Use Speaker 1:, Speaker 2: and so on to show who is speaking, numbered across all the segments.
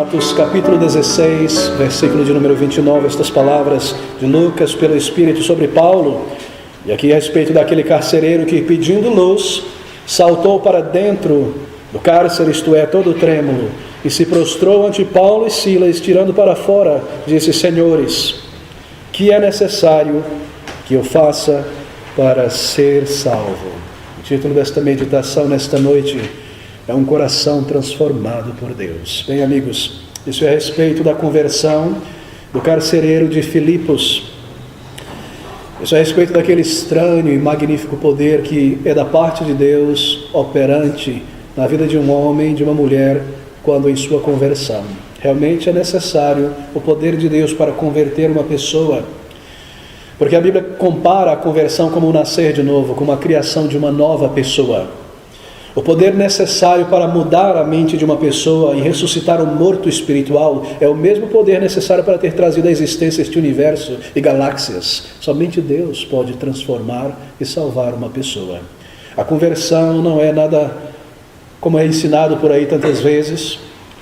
Speaker 1: Atos capítulo 16, versículo de número 29, estas palavras de Lucas pelo Espírito sobre Paulo, e aqui a respeito daquele carcereiro que, pedindo luz, saltou para dentro do cárcere, isto é, todo trêmulo, e se prostrou ante Paulo e Silas, tirando para fora, disse: Senhores, que é necessário que eu faça para ser salvo? O título desta meditação nesta noite é um coração transformado por Deus. Bem, amigos, isso é a respeito da conversão do carcereiro de Filipos. Isso é a respeito daquele estranho e magnífico poder que é da parte de Deus operante na vida de um homem e de uma mulher quando em sua conversão. Realmente é necessário o poder de Deus para converter uma pessoa, porque a Bíblia compara a conversão como um nascer de novo, como a criação de uma nova pessoa. O poder necessário para mudar a mente de uma pessoa e ressuscitar um morto espiritual é o mesmo poder necessário para ter trazido à existência este universo e galáxias. Somente Deus pode transformar e salvar uma pessoa. A conversão não é nada como é ensinado por aí tantas vezes.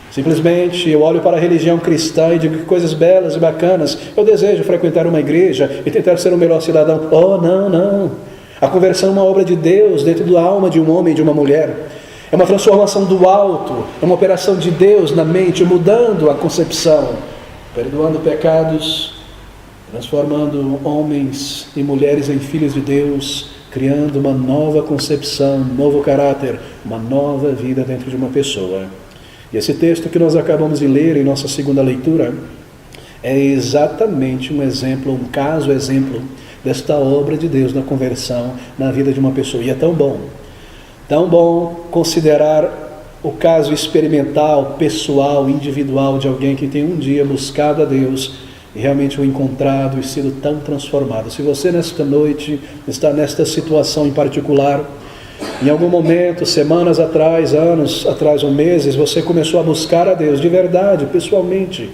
Speaker 1: Simplesmente eu olho para a religião cristã e digo que coisas belas e bacanas. Eu desejo frequentar uma igreja e tentar ser um melhor cidadão. Oh, não. A conversão é uma obra de Deus dentro da alma de um homem e de uma mulher. É uma transformação do alto, é uma operação de Deus na mente, mudando a concepção, perdoando pecados, transformando homens e mulheres em filhos de Deus, criando uma nova concepção, um novo caráter, uma nova vida dentro de uma pessoa. E esse texto que nós acabamos de ler em nossa segunda leitura é exatamente um exemplo, um caso-exemplo desta obra de Deus na conversão na vida de uma pessoa. E é tão bom considerar o caso experimental, pessoal, individual de alguém que tem um dia buscado a Deus e realmente o encontrado e sido tão transformado. Se você nesta noite está nesta situação em particular, em algum momento, semanas atrás, anos atrás ou meses, você começou a buscar a Deus de verdade, pessoalmente,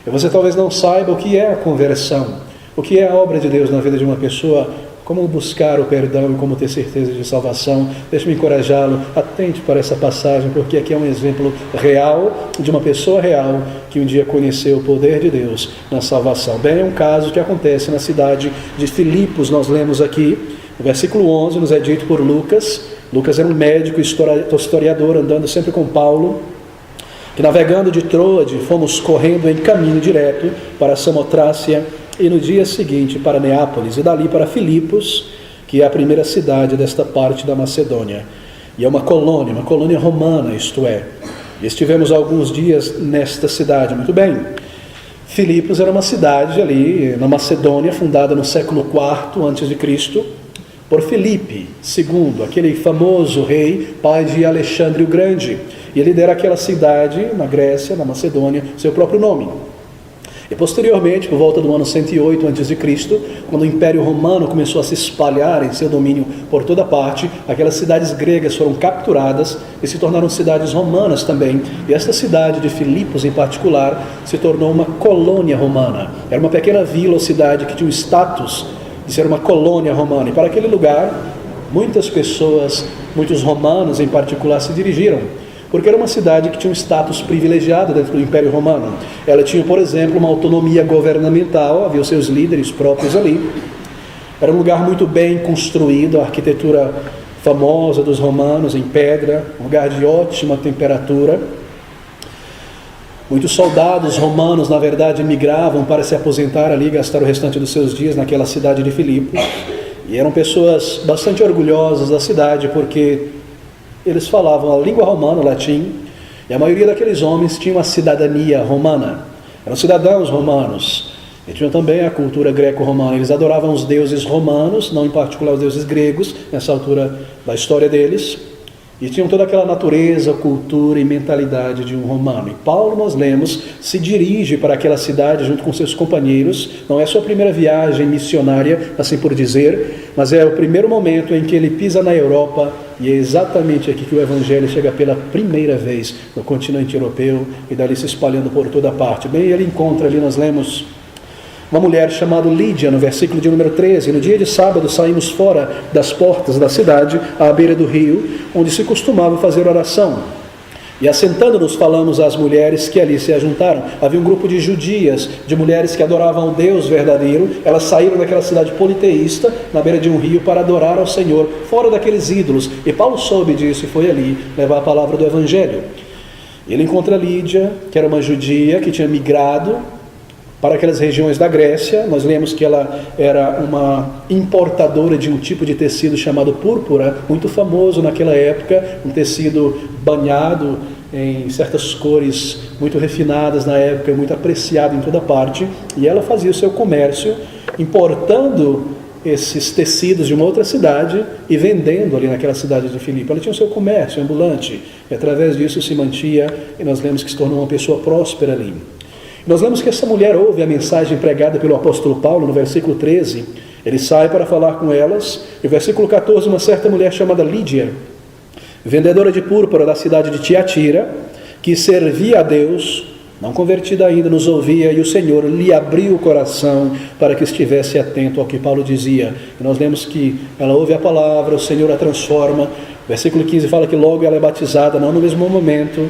Speaker 1: e você talvez não saiba o que é a conversão, o que é a obra de Deus na vida de uma pessoa, como buscar o perdão e como ter certeza de salvação. Deixe-me encorajá-lo, atente para essa passagem, porque aqui é um exemplo real, de uma pessoa real, que um dia conheceu o poder de Deus na salvação. Bem, é um caso que acontece na cidade de Filipos. Nós lemos aqui, no versículo 11, nos é dito por Lucas. Lucas era um médico historiador, andando sempre com Paulo, que navegando de Troade, fomos correndo em caminho direto para Samotrácia, e no dia seguinte para Neápolis, e dali para Filipos, que é a primeira cidade desta parte da Macedônia. E é uma colônia romana, isto é. E estivemos alguns dias nesta cidade. Muito bem. Filipos era uma cidade ali na Macedônia, fundada no século IV a.C., por Filipe II, aquele famoso rei, pai de Alexandre o Grande. E ele dera àquela cidade, na Grécia, na Macedônia, seu próprio nome. E posteriormente, por volta do ano 108 a.C., quando o Império Romano começou a se espalhar em seu domínio por toda parte, aquelas cidades gregas foram capturadas e se tornaram cidades romanas também. E esta cidade de Filipos, em particular, se tornou uma colônia romana. Era uma pequena vila ou cidade que tinha o status de ser uma colônia romana. E para aquele lugar, muitas pessoas, muitos romanos em particular, se dirigiram, porque era uma cidade que tinha um status privilegiado dentro do Império Romano. Ela tinha, por exemplo, uma autonomia governamental, havia os seus líderes próprios ali. Era um lugar muito bem construído, a arquitetura famosa dos romanos, em pedra, um lugar de ótima temperatura. Muitos soldados romanos, na verdade, migravam para se aposentar ali, gastar o restante dos seus dias naquela cidade de Filipos. E eram pessoas bastante orgulhosas da cidade, porque eles falavam a língua romana, o latim, e a maioria daqueles homens tinha uma cidadania romana. Eram cidadãos romanos. E tinham também a cultura greco-romana. Eles adoravam os deuses romanos, não em particular os deuses gregos, nessa altura da história deles. E tinham toda aquela natureza, cultura e mentalidade de um romano. E Paulo, nós lemos, se dirige para aquela cidade junto com seus companheiros. Não é sua primeira viagem missionária, assim por dizer, mas é o primeiro momento em que ele pisa na Europa, e é exatamente aqui que o Evangelho chega pela primeira vez no continente europeu e dali se espalhando por toda parte. Bem, ele encontra ali, nós lemos, uma mulher chamada Lídia, no versículo de número 13. No dia de sábado saímos fora das portas da cidade, à beira do rio, onde se costumava fazer oração. E assentando-nos, falamos às mulheres que ali se ajuntaram. Havia um grupo de judias, de mulheres que adoravam o Deus verdadeiro. Elas saíram daquela cidade politeísta, na beira de um rio, para adorar ao Senhor, fora daqueles ídolos. E Paulo soube disso e foi ali levar a palavra do Evangelho. Ele encontra Lídia, que era uma judia, que tinha migrado para aquelas regiões da Grécia. Nós lemos que ela era uma importadora de um tipo de tecido chamado púrpura, muito famoso naquela época, um tecido banhado em certas cores muito refinadas na época, muito apreciado em toda parte, e ela fazia o seu comércio, importando esses tecidos de uma outra cidade e vendendo ali naquela cidade de Filipe. Ela tinha o seu comércio ambulante, e através disso se mantinha, e nós lemos que se tornou uma pessoa próspera ali. Nós lemos que essa mulher ouve a mensagem pregada pelo apóstolo Paulo no versículo 13. Ele sai para falar com elas. E no versículo 14, uma certa mulher chamada Lídia, vendedora de púrpura da cidade de Tiatira, que servia a Deus, não convertida ainda, nos ouvia, e o Senhor lhe abriu o coração para que estivesse atento ao que Paulo dizia. E nós lemos que ela ouve a palavra, o Senhor a transforma. O versículo 15 fala que logo ela é batizada, não no mesmo momento.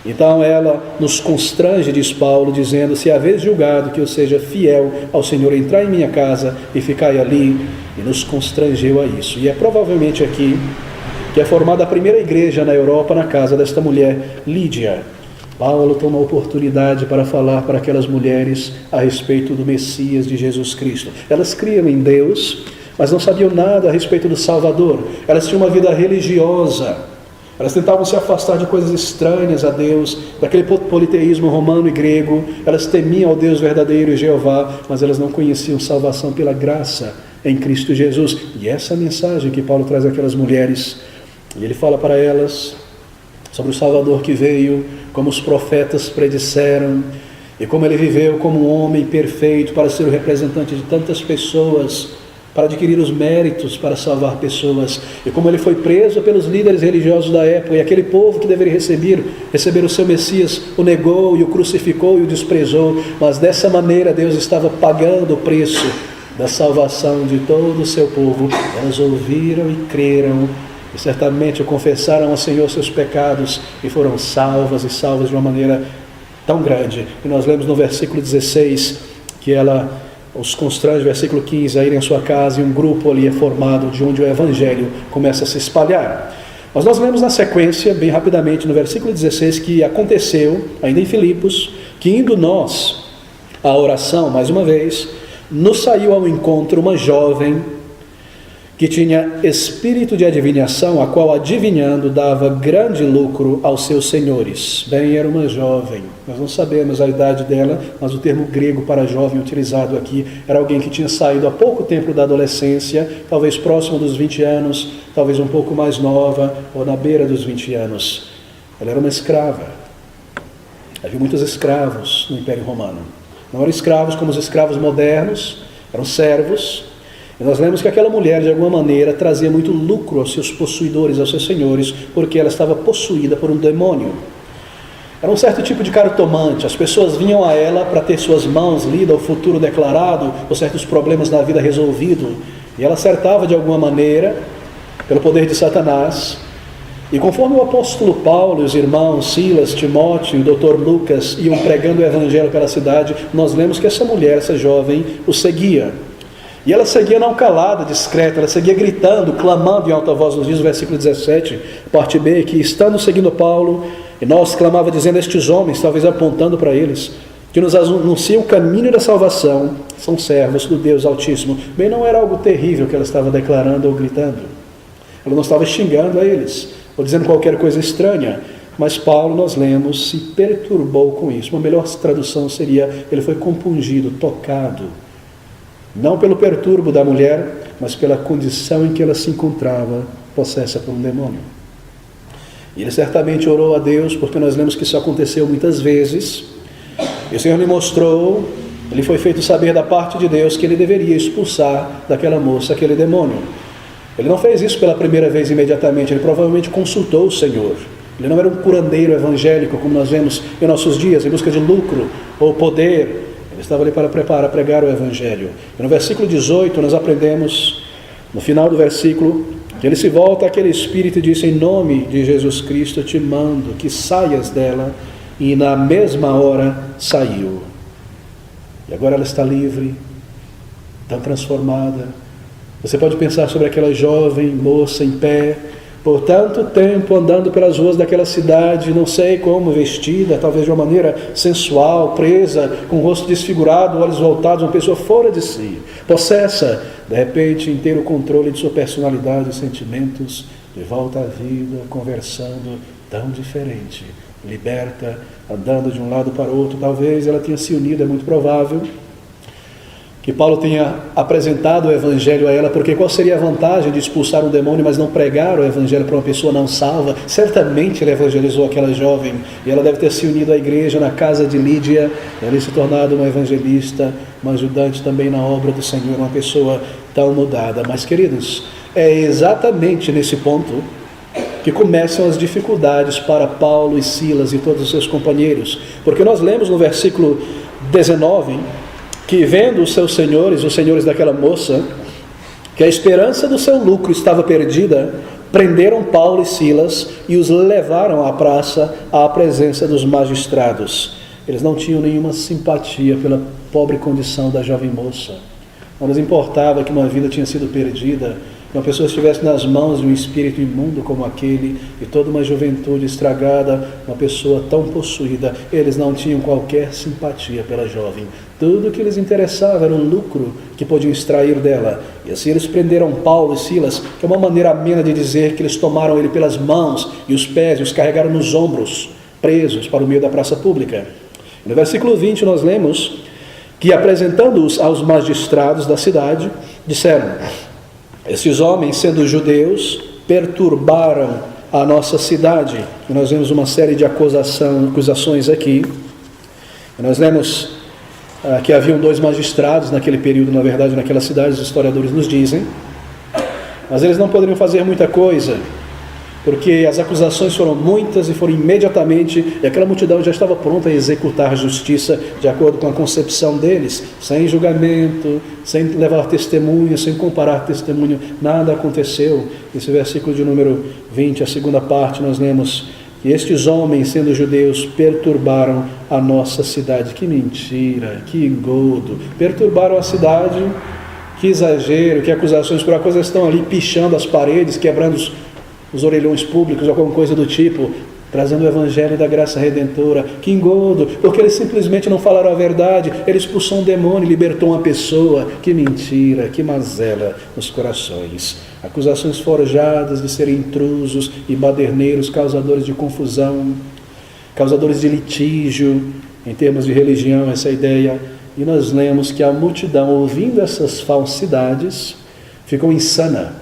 Speaker 1: Então ela nos constrange, diz Paulo, dizendo: se haveis julgado que eu seja fiel ao Senhor, entrai em minha casa e ficai ali. E nos constrangeu a isso. E é provavelmente aqui que é formada a primeira igreja na Europa, na casa desta mulher, Lídia. Paulo toma a oportunidade para falar para aquelas mulheres a respeito do Messias de Jesus Cristo. Elas criam em Deus, mas não sabiam nada a respeito do Salvador. Elas tinham uma vida religiosa. Elas tentavam se afastar de coisas estranhas a Deus, daquele politeísmo romano e grego. Elas temiam ao Deus verdadeiro e Jeová, mas elas não conheciam salvação pela graça em Cristo Jesus. E essa é a mensagem que Paulo traz àquelas mulheres. E ele fala para elas sobre o Salvador que veio, como os profetas predisseram, e como ele viveu como um homem perfeito para ser o representante de tantas pessoas, para adquirir os méritos para salvar pessoas, e como ele foi preso pelos líderes religiosos da época, e aquele povo que deveria receber o seu Messias o negou e o crucificou e o desprezou, mas dessa maneira Deus estava pagando o preço da salvação de todo o seu povo. Elas ouviram e creram, e certamente confessaram ao Senhor seus pecados, e foram salvas e salvas de uma maneira tão grande. E nós lemos no versículo 16 que ela os constrange, versículo 15, a irem à sua casa, e um grupo ali é formado, de onde o Evangelho começa a se espalhar. Mas nós lemos na sequência, bem rapidamente, no versículo 16, que aconteceu, ainda em Filipos, que indo nós à oração, mais uma vez, nos saiu ao encontro uma jovem que tinha espírito de adivinhação, a qual, adivinhando, dava grande lucro aos seus senhores. Bem, era uma jovem, nós não sabemos a idade dela, mas o termo grego para jovem utilizado aqui era alguém que tinha saído há pouco tempo da adolescência, talvez próximo dos 20 anos, talvez um pouco mais nova, ou na beira dos 20 anos. Ela era uma escrava. Havia muitos escravos no Império Romano. Não eram escravos como os escravos modernos, eram servos. E nós lemos que aquela mulher, de alguma maneira, trazia muito lucro aos seus possuidores, aos seus senhores, porque ela estava possuída por um demônio. Era um certo tipo de cartomante. As pessoas vinham a ela para ter suas mãos lidas, o futuro declarado, ou certos problemas na vida resolvidos. E ela acertava de alguma maneira, pelo poder de Satanás. E conforme o apóstolo Paulo, os irmãos Silas, Timóteo e o Dr. Lucas iam pregando o evangelho pela cidade, nós lemos que essa mulher, essa jovem, o seguia. E ela seguia não calada, discreta, ela seguia gritando, clamando em alta voz, nos diz o versículo 17, parte B, que estando seguindo Paulo, e nós clamava dizendo: estes homens, talvez apontando para eles, que nos anunciam o caminho da salvação, são servos do Deus Altíssimo. Bem, não era algo terrível que ela estava declarando ou gritando. Ela não estava xingando a eles, ou dizendo qualquer coisa estranha. Mas Paulo, nós lemos, se perturbou com isso. Uma melhor tradução seria: ele foi compungido, tocado. Não pelo perturbo da mulher, mas pela condição em que ela se encontrava, possessa por um demônio. E ele certamente orou a Deus, porque nós lemos que isso aconteceu muitas vezes. E o Senhor lhe mostrou, ele foi feito saber da parte de Deus que ele deveria expulsar daquela moça aquele demônio. Ele não fez isso pela primeira vez imediatamente, ele provavelmente consultou o Senhor. Ele não era um curandeiro evangélico, como nós vemos em nossos dias, em busca de lucro ou poder. Ele estava ali para pregar o Evangelho. E no versículo 18 nós aprendemos, no final do versículo, que ele se volta àquele espírito e diz: em nome de Jesus Cristo eu te mando que saias dela, e na mesma hora saiu. E agora ela está livre, tão transformada. Você pode pensar sobre aquela jovem moça em pé, por tanto tempo andando pelas ruas daquela cidade, não sei como, vestida, talvez de uma maneira sensual, presa, com o rosto desfigurado, olhos voltados, uma pessoa fora de si, possessa, de repente, em ter o controle de sua personalidade e sentimentos, de volta à vida, conversando tão diferente, liberta, andando de um lado para o outro. Talvez ela tenha se unido, é muito provável que Paulo tenha apresentado o evangelho a ela, porque qual seria a vantagem de expulsar um demônio, mas não pregar o evangelho para uma pessoa não salva? Certamente ele evangelizou aquela jovem, e ela deve ter se unido à igreja na casa de Lídia, ela se tornado uma evangelista, uma ajudante também na obra do Senhor, uma pessoa tão mudada. Mas, queridos, é exatamente nesse ponto que começam as dificuldades para Paulo e Silas e todos os seus companheiros, porque nós lemos no versículo 19, que vendo os seus senhores, os senhores daquela moça, que a esperança do seu lucro estava perdida, prenderam Paulo e Silas e os levaram à praça, à presença dos magistrados. Eles não tinham nenhuma simpatia pela pobre condição da jovem moça. Não lhes importava que uma vida tinha sido perdida, que uma pessoa estivesse nas mãos de um espírito imundo como aquele, e toda uma juventude estragada, uma pessoa tão possuída. Eles não tinham qualquer simpatia pela jovem. Tudo que lhes interessava era o lucro que podiam extrair dela. E assim eles prenderam Paulo e Silas, que é uma maneira amena de dizer que eles tomaram ele pelas mãos e os pés e os carregaram nos ombros, presos para o meio da praça pública. No versículo 20 nós lemos que, apresentando-os aos magistrados da cidade, disseram: esses homens, sendo judeus, perturbaram a nossa cidade. E nós vemos uma série de acusações aqui. E nós lemos que haviam 2 magistrados naquele período, na verdade, naquela cidade, os historiadores nos dizem. Mas eles não poderiam fazer muita coisa, porque as acusações foram muitas e foram imediatamente, e aquela multidão já estava pronta a executar a justiça de acordo com a concepção deles, sem julgamento, sem levar testemunho, sem comparar testemunho. Nada aconteceu. Esse versículo de número 20, a segunda parte, nós lemos que estes homens, sendo judeus, perturbaram a nossa cidade. Que mentira, que engodo! Perturbaram a cidade, que exagero, que acusações por acaso estão ali pichando as paredes, quebrando os orelhões públicos, ou alguma coisa do tipo, trazendo o evangelho da graça redentora. Que engodo, porque eles simplesmente não falaram a verdade. Ele expulsou um demônio, libertou uma pessoa. Que mentira, que mazela nos corações. Acusações forjadas de serem intrusos e baderneiros, causadores de confusão, causadores de litígio, em termos de religião, essa ideia. E nós lemos que a multidão, ouvindo essas falsidades, ficou insana.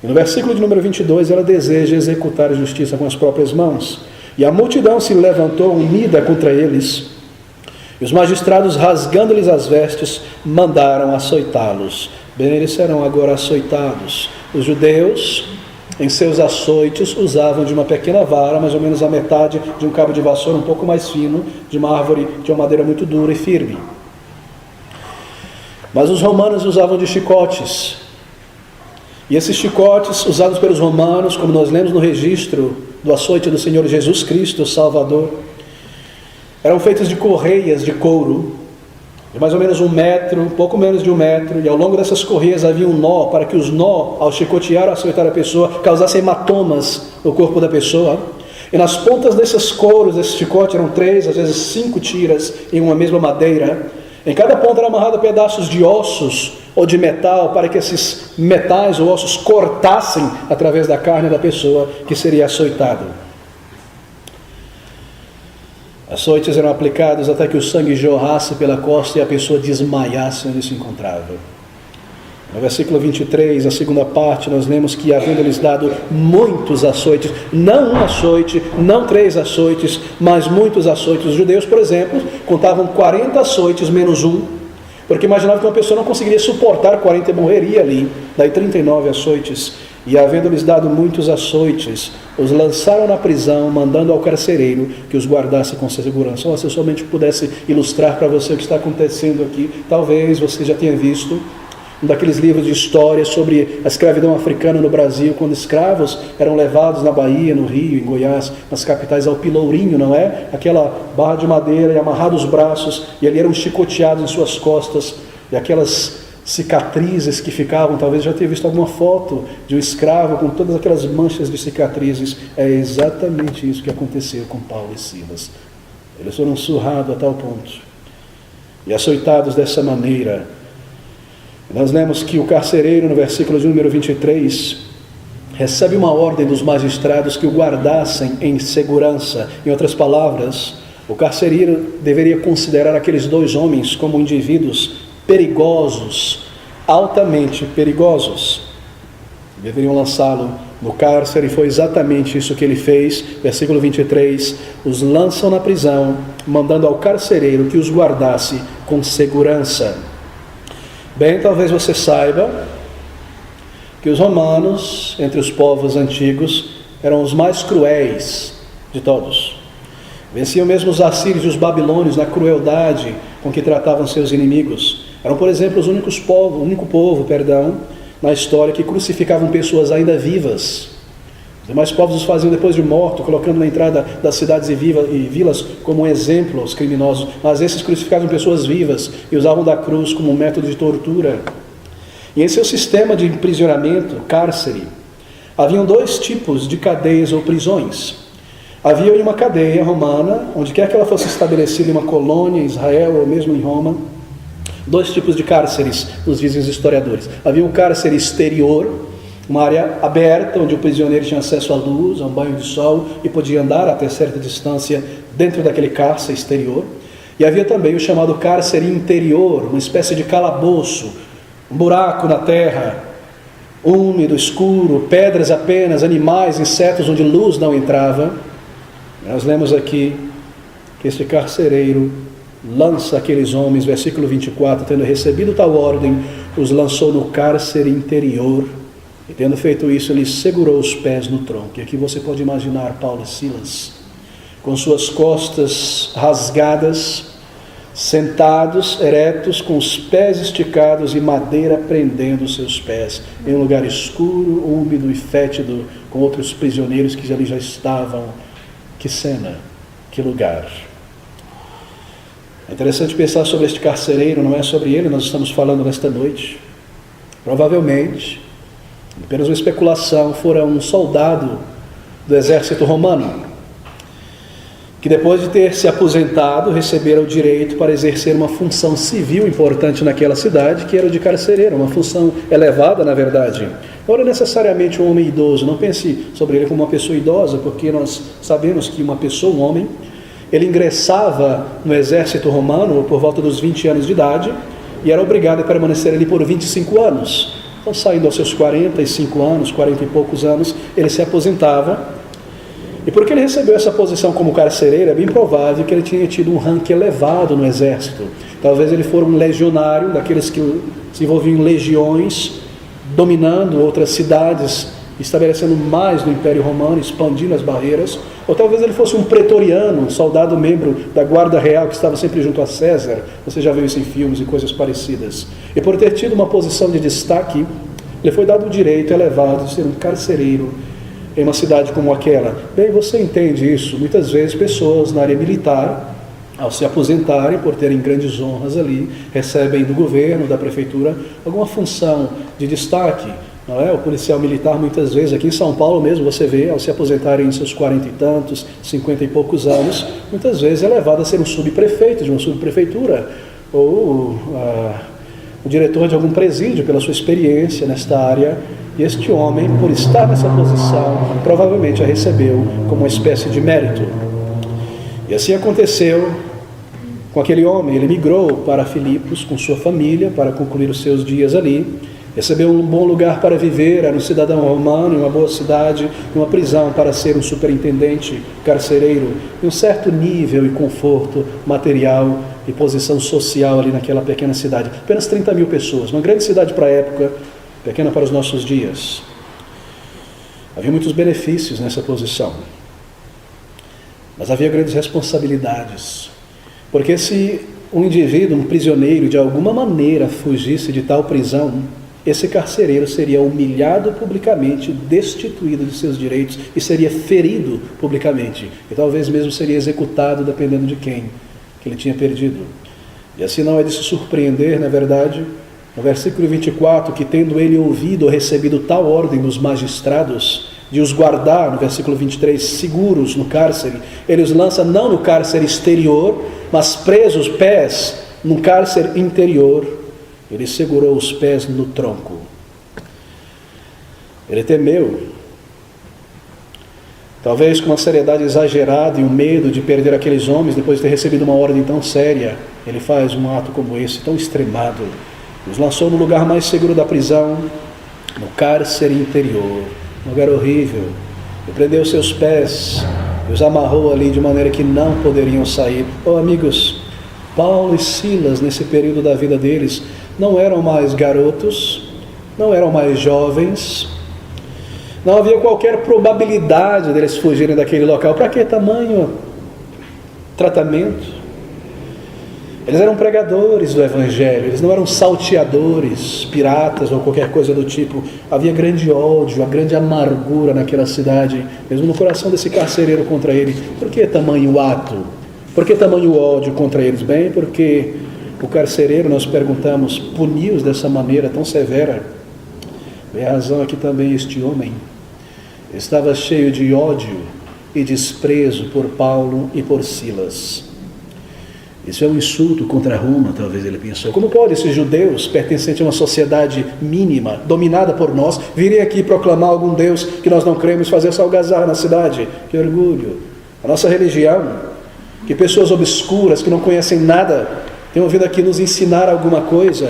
Speaker 1: E no versículo de número 22, ela deseja executar a justiça com as próprias mãos. E a multidão se levantou unida contra eles. E os magistrados, rasgando-lhes as vestes, mandaram açoitá-los. Bem, eles serão agora açoitados. Os judeus, em seus açoites, usavam de uma pequena vara, mais ou menos a metade de um cabo de vassoura, um pouco mais fino, de uma árvore de uma madeira muito dura e firme. Mas os romanos usavam de chicotes. E esses chicotes usados pelos romanos, como nós lemos no registro do açoite do Senhor Jesus Cristo, o Salvador, eram feitos de correias de couro, de mais ou menos 1 metro, um pouco menos de 1 metro, e ao longo dessas correias havia um nó, para que os nó, ao chicotear ou açoitar a pessoa, causassem hematomas no corpo da pessoa. E nas pontas desses couros, desses chicotes, eram 3, às vezes 5 tiras em uma mesma madeira. Em cada ponta eram amarrados pedaços de ossos ou de metal, para que esses metais ou ossos cortassem através da carne da pessoa que seria açoitado. Açoites eram aplicados até que o sangue jorrasse pela costa e a pessoa desmaiasse onde se encontrava. No versículo 23, a segunda parte, nós lemos que, havendo-lhes dado muitos açoites, não um açoite, não 3 açoites, mas muitos açoites. Os judeus, por exemplo, contavam 40 açoites menos um, porque imaginavam que uma pessoa não conseguiria suportar 40 e morreria ali. Daí 39 açoites. E, havendo-lhes dado muitos açoites, os lançaram na prisão, mandando ao carcereiro que os guardasse com segurança. Se eu somente pudesse ilustrar para você o que está acontecendo aqui, talvez você já tenha visto Um daqueles livros de história sobre a escravidão africana no Brasil, quando escravos eram levados na Bahia, no Rio, em Goiás, nas capitais ao Pilourinho, não é? Aquela barra de madeira e amarrados os braços, e ali eram chicoteados em suas costas, e aquelas cicatrizes que ficavam, talvez já tenha visto alguma foto de um escravo com todas aquelas manchas de cicatrizes. É exatamente isso que aconteceu com Paulo e Silas. Eles foram surrados a tal ponto e açoitados dessa maneira. Nós lemos que o carcereiro, no versículo de número 23, recebe uma ordem dos magistrados que o guardassem em segurança. Em outras palavras, o carcereiro deveria considerar aqueles dois homens como indivíduos perigosos, altamente perigosos. Deveriam lançá-lo no cárcere, e foi exatamente isso que ele fez. Versículo 23, os lançam na prisão, mandando ao carcereiro que os guardasse com segurança. Bem, talvez você saiba que os romanos, entre os povos antigos, eram os mais cruéis de todos. Venciam mesmo os assírios e os babilônios na crueldade com que tratavam seus inimigos. Eram, por exemplo, o único povo na história que crucificavam pessoas ainda vivas. Os demais povos os faziam depois de morto, colocando na entrada das cidades e vilas como um exemplo aos criminosos. Mas esses crucificavam pessoas vivas e usavam da cruz como um método de tortura. E em seu sistema de aprisionamento, cárcere, haviam dois tipos de cadeias ou prisões. Havia uma cadeia romana, onde quer que ela fosse estabelecida em uma colônia, em Israel ou mesmo em Roma, dois tipos de cárceres, nos dizem os historiadores. Havia um cárcere exterior, uma área aberta, onde o prisioneiro tinha acesso à luz, a um banho de sol, e podia andar até certa distância dentro daquele cárcere exterior. E havia também o chamado cárcere interior, uma espécie de calabouço, um buraco na terra, úmido, escuro, pedras apenas, animais, insetos, onde luz não entrava. Nós lemos aqui que este carcereiro lança aqueles homens, versículo 24, tendo recebido tal ordem, os lançou no cárcere interior, e tendo feito isso, ele segurou os pés no tronco. E aqui você pode imaginar Paulo e Silas, com suas costas rasgadas, sentados, eretos, com os pés esticados e madeira prendendo os seus pés, em um lugar escuro, úmido e fétido, com outros prisioneiros que ali já estavam. Que cena, que lugar. É interessante pensar sobre este carcereiro, não é sobre ele nós estamos falando nesta noite. Provavelmente, apenas uma especulação, fora um soldado do exército romano, que depois de ter se aposentado, recebera o direito para exercer uma função civil importante naquela cidade, que era o de carcereiro, uma função elevada, na verdade. Não era necessariamente um homem idoso, não pense sobre ele como uma pessoa idosa, porque nós sabemos que uma pessoa, um homem, ele ingressava no exército romano por volta dos 20 anos de idade e era obrigado a permanecer ali por 25 anos. Então, saindo aos seus 45 anos, 40 e poucos anos, ele se aposentava. E porque ele recebeu essa posição como carcereiro, é bem provável que ele tinha tido um ranking elevado no exército. Talvez ele fosse um legionário, daqueles que se envolviam em legiões, dominando outras cidades, estabelecendo mais no Império Romano, expandindo as barreiras. Ou talvez ele fosse um pretoriano, um soldado membro da guarda real que estava sempre junto a César. Você já viu isso em filmes e coisas parecidas. E por ter tido uma posição de destaque, ele foi dado o direito elevado de ser um carcereiro em uma cidade como aquela. Bem, você entende isso. Muitas vezes pessoas na área militar, ao se aposentarem por terem grandes honras ali, recebem do governo, da prefeitura, alguma função de destaque. Não é? O policial militar, muitas vezes, aqui em São Paulo mesmo, você vê, ao se aposentarem em seus 40 e tantos, 50 e poucos anos, muitas vezes é levado a ser um subprefeito de uma subprefeitura, ou o diretor de algum presídio, pela sua experiência nesta área. E este homem, por estar nessa posição, provavelmente a recebeu como uma espécie de mérito. E assim aconteceu com aquele homem. Ele migrou para Filipos com sua família para concluir os seus dias ali. Recebeu um bom lugar para viver, era um cidadão romano, em uma boa cidade, em uma prisão para ser um superintendente carcereiro, em um certo nível e conforto material e posição social ali naquela pequena cidade. Apenas 30 mil pessoas, uma grande cidade para a época, pequena para os nossos dias. Havia muitos benefícios nessa posição, mas havia grandes responsabilidades, porque se um indivíduo, um prisioneiro, de alguma maneira fugisse de tal prisão, esse carcereiro seria humilhado publicamente, destituído de seus direitos e seria ferido publicamente. E talvez mesmo seria executado, dependendo de quem que ele tinha perdido. E assim não é de se surpreender, na verdade, no versículo 24, que tendo ele ouvido ou recebido tal ordem dos magistrados, de os guardar, no versículo 23, seguros no cárcere, ele os lança não no cárcere exterior, mas presos, pés, no cárcere interior. Ele segurou os pés no tronco. Ele temeu, talvez com uma seriedade exagerada e o medo de perder aqueles homens, depois de ter recebido uma ordem tão séria, ele faz um ato como esse, tão extremado. Os lançou no lugar mais seguro da prisão, no cárcere interior, um lugar horrível, e prendeu seus pés, e os amarrou ali de maneira que não poderiam sair. Oh, amigos, Paulo e Silas, nesse período da vida deles, não eram mais garotos, não eram mais jovens, não havia qualquer probabilidade deles fugirem daquele local. Para que tamanho tratamento? Eles eram pregadores do Evangelho, eles não eram salteadores, piratas ou qualquer coisa do tipo. Havia grande ódio, a grande amargura naquela cidade, mesmo no coração desse carcereiro contra ele. Por que tamanho ato? Por que tamanho ódio contra eles? Bem, porque o carcereiro, nós perguntamos, puniu-os dessa maneira tão severa. E a razão é que também este homem estava cheio de ódio e desprezo por Paulo e por Silas. Isso é um insulto contra Roma, talvez ele pensou. Como pode esses judeus, pertencentes a uma sociedade mínima, dominada por nós, virem aqui proclamar algum Deus que nós não cremos, fazer essa algazarra na cidade? Que orgulho! A nossa religião, que pessoas obscuras, que não conhecem nada, tenham vindo aqui nos ensinar alguma coisa.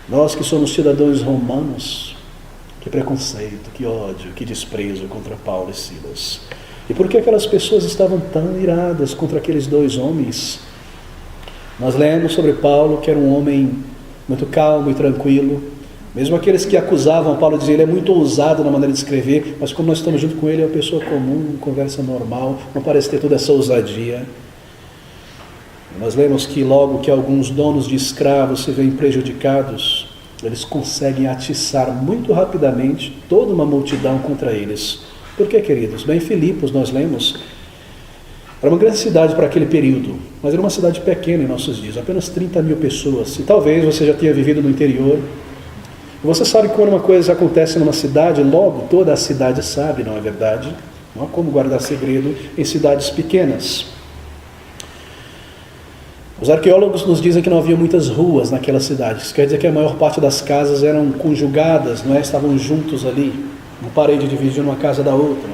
Speaker 1: Nós que somos cidadãos romanos, que preconceito, que ódio, que desprezo contra Paulo e Silas. E por que aquelas pessoas estavam tão iradas contra aqueles dois homens? Nós lemos sobre Paulo, que era um homem muito calmo e tranquilo. Mesmo aqueles que acusavam Paulo, diziam, ele é muito ousado na maneira de escrever, mas como nós estamos junto com ele, é uma pessoa comum, conversa normal, não parece ter toda essa ousadia. Nós lemos que logo que alguns donos de escravos se veem prejudicados, eles conseguem atiçar muito rapidamente toda uma multidão contra eles. Por que, queridos? Bem, em Filipos nós lemos, era uma grande cidade para aquele período, mas era uma cidade pequena em nossos dias, apenas 30 mil pessoas. E talvez você já tenha vivido no interior. E você sabe que quando uma coisa acontece numa cidade, logo toda a cidade sabe, não é verdade? Não há como guardar segredo em cidades pequenas. Os arqueólogos nos dizem que não havia muitas ruas naquela cidade. Isso quer dizer que a maior parte das casas eram conjugadas, não é? Estavam juntos ali, uma parede dividindo uma casa da outra.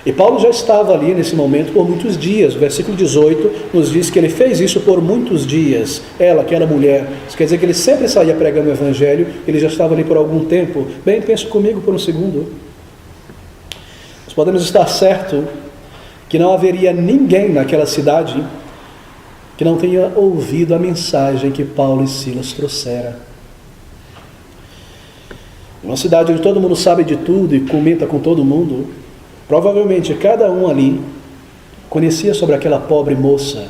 Speaker 1: E Paulo já estava ali nesse momento por muitos dias. O versículo 18 nos diz que ele fez isso por muitos dias. Ela, aquela mulher, isso quer dizer que ele sempre saía pregando o Evangelho, ele já estava ali por algum tempo. Bem, pense comigo por um segundo. Nós podemos estar certo que não haveria ninguém naquela cidade que não tenha ouvido a mensagem que Paulo e Silas trouxeram. Uma cidade onde todo mundo sabe de tudo e comenta com todo mundo, provavelmente cada um ali conhecia sobre aquela pobre moça.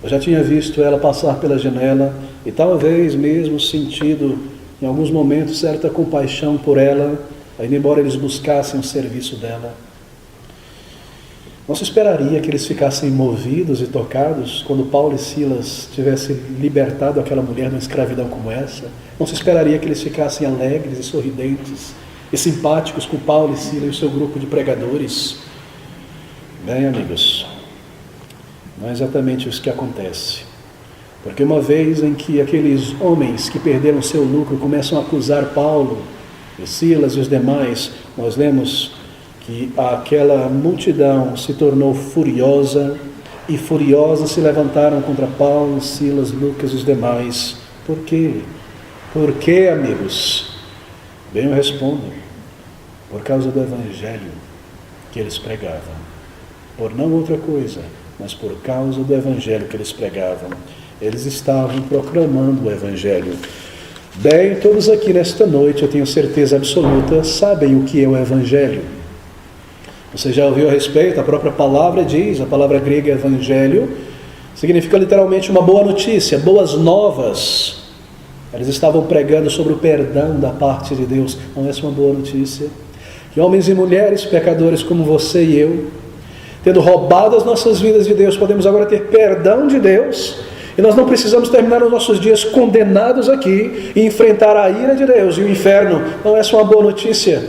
Speaker 1: Eu já tinha visto ela passar pela janela e talvez mesmo sentido em alguns momentos certa compaixão por ela, ainda embora eles buscassem o serviço dela. Não se esperaria que eles ficassem movidos e tocados quando Paulo e Silas tivessem libertado aquela mulher de uma escravidão como essa. Não se esperaria que eles ficassem alegres e sorridentes e simpáticos com Paulo e Silas e o seu grupo de pregadores. Bem, amigos, não é exatamente isso que acontece. Porque uma vez em que aqueles homens que perderam seu lucro começam a acusar Paulo e Silas e os demais, nós lemos que aquela multidão se tornou furiosa, e furiosa se levantaram contra Paulo, Silas, Lucas e os demais. Por quê? Por quê, amigos? Bem, eu respondo, por causa do Evangelho que eles pregavam. Por não outra coisa, mas por causa do Evangelho que eles pregavam. Eles estavam proclamando o Evangelho. Bem, todos aqui nesta noite, eu tenho certeza absoluta, sabem o que é o Evangelho. Você já ouviu a respeito? A própria palavra diz, a palavra grega Evangelho, Significa literalmente uma boa notícia, boas novas. Eles estavam pregando sobre o perdão da parte de Deus. Não é essa uma boa notícia? Que homens e mulheres pecadores como você e eu, tendo roubado as nossas vidas de Deus, podemos agora ter perdão de Deus, e nós não precisamos terminar os nossos dias condenados aqui e enfrentar a ira de Deus e o inferno. Não é essa uma boa notícia?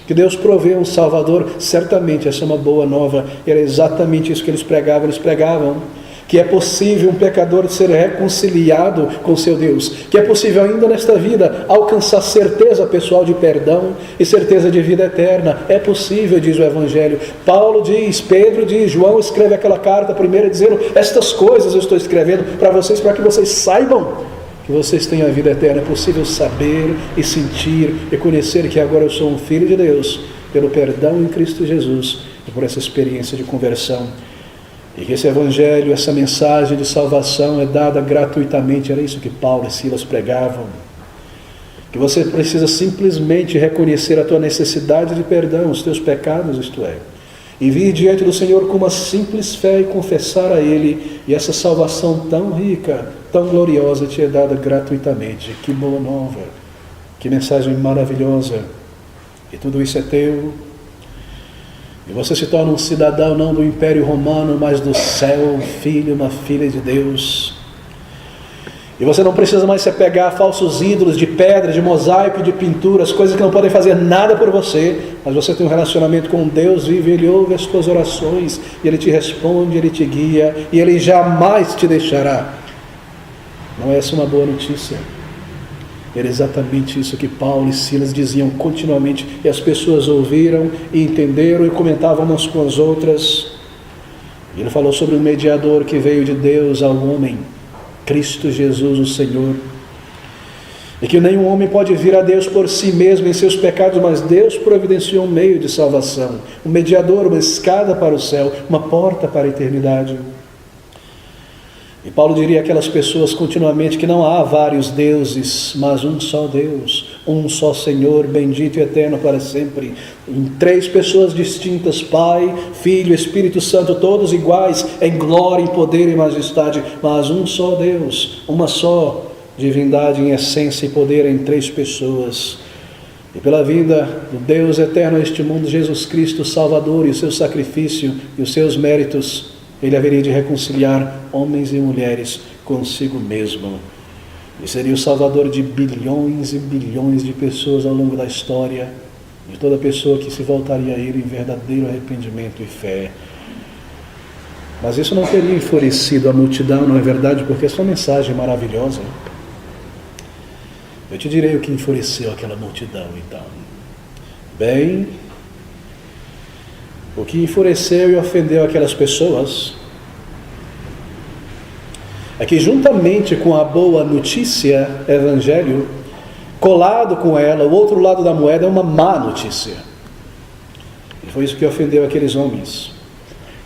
Speaker 1: Que Deus provê um Salvador, certamente essa é uma boa nova. E era exatamente isso que eles pregavam que é possível um pecador ser reconciliado com seu Deus, que é possível ainda nesta vida alcançar certeza pessoal de perdão e certeza de vida eterna. É possível, diz o Evangelho. Paulo diz, Pedro diz, João escreve aquela carta primeira dizendo: estas coisas eu estou escrevendo para vocês, para que vocês saibam que vocês têm a vida eterna. É possível saber e sentir e conhecer que agora eu sou um filho de Deus, pelo perdão em Cristo Jesus e por essa experiência de conversão. E que esse Evangelho, essa mensagem de salvação é dada gratuitamente. Era isso que Paulo e Silas pregavam. Que você precisa simplesmente reconhecer a tua necessidade de perdão, os teus pecados, isto é, e vir diante do Senhor com uma simples fé e confessar a Ele, e essa salvação tão rica, tão gloriosa te é dada gratuitamente. Que boa nova, que mensagem maravilhosa. E tudo isso é teu. E você se torna um cidadão não do Império Romano, mas do céu, um filho, uma filha de Deus. E você não precisa mais se apegar a falsos ídolos de pedra, de mosaico, de pinturas, coisas que não podem fazer nada por você, mas você tem um relacionamento com Deus vivo, Ele ouve as tuas orações, e Ele te responde, Ele te guia, e Ele jamais te deixará. Não é essa uma boa notícia? Era exatamente isso que Paulo e Silas diziam continuamente, e as pessoas ouviram e entenderam e comentavam umas com as outras. E ele falou sobre um mediador que veio de Deus ao homem, Cristo Jesus, o Senhor, e que nenhum homem pode vir a Deus por si mesmo em seus pecados, mas Deus providenciou um meio de salvação, um mediador, uma escada para o céu, uma porta para a eternidade. E Paulo diria àquelas pessoas continuamente que não há vários deuses, mas um só Deus, um só Senhor, bendito e eterno para sempre, em três pessoas distintas, Pai, Filho, Espírito Santo, todos iguais em glória, em poder e majestade, mas um só Deus, uma só divindade em essência e poder em três pessoas. E pela vinda do Deus eterno a este mundo, Jesus Cristo, Salvador, e o seu sacrifício e os seus méritos, Ele haveria de reconciliar homens e mulheres consigo mesmo. E seria o Salvador de bilhões e bilhões de pessoas ao longo da história, de toda pessoa que se voltaria a Ele em verdadeiro arrependimento e fé. Mas isso não teria enfurecido a multidão, não é verdade? Porque essa é uma mensagem maravilhosa. Eu te direi o que enfureceu aquela multidão, então. Bem, o que enfureceu e ofendeu aquelas pessoas é que, juntamente com a boa notícia, Evangelho, colado com ela, o outro lado da moeda é uma má notícia. E foi isso que ofendeu aqueles homens.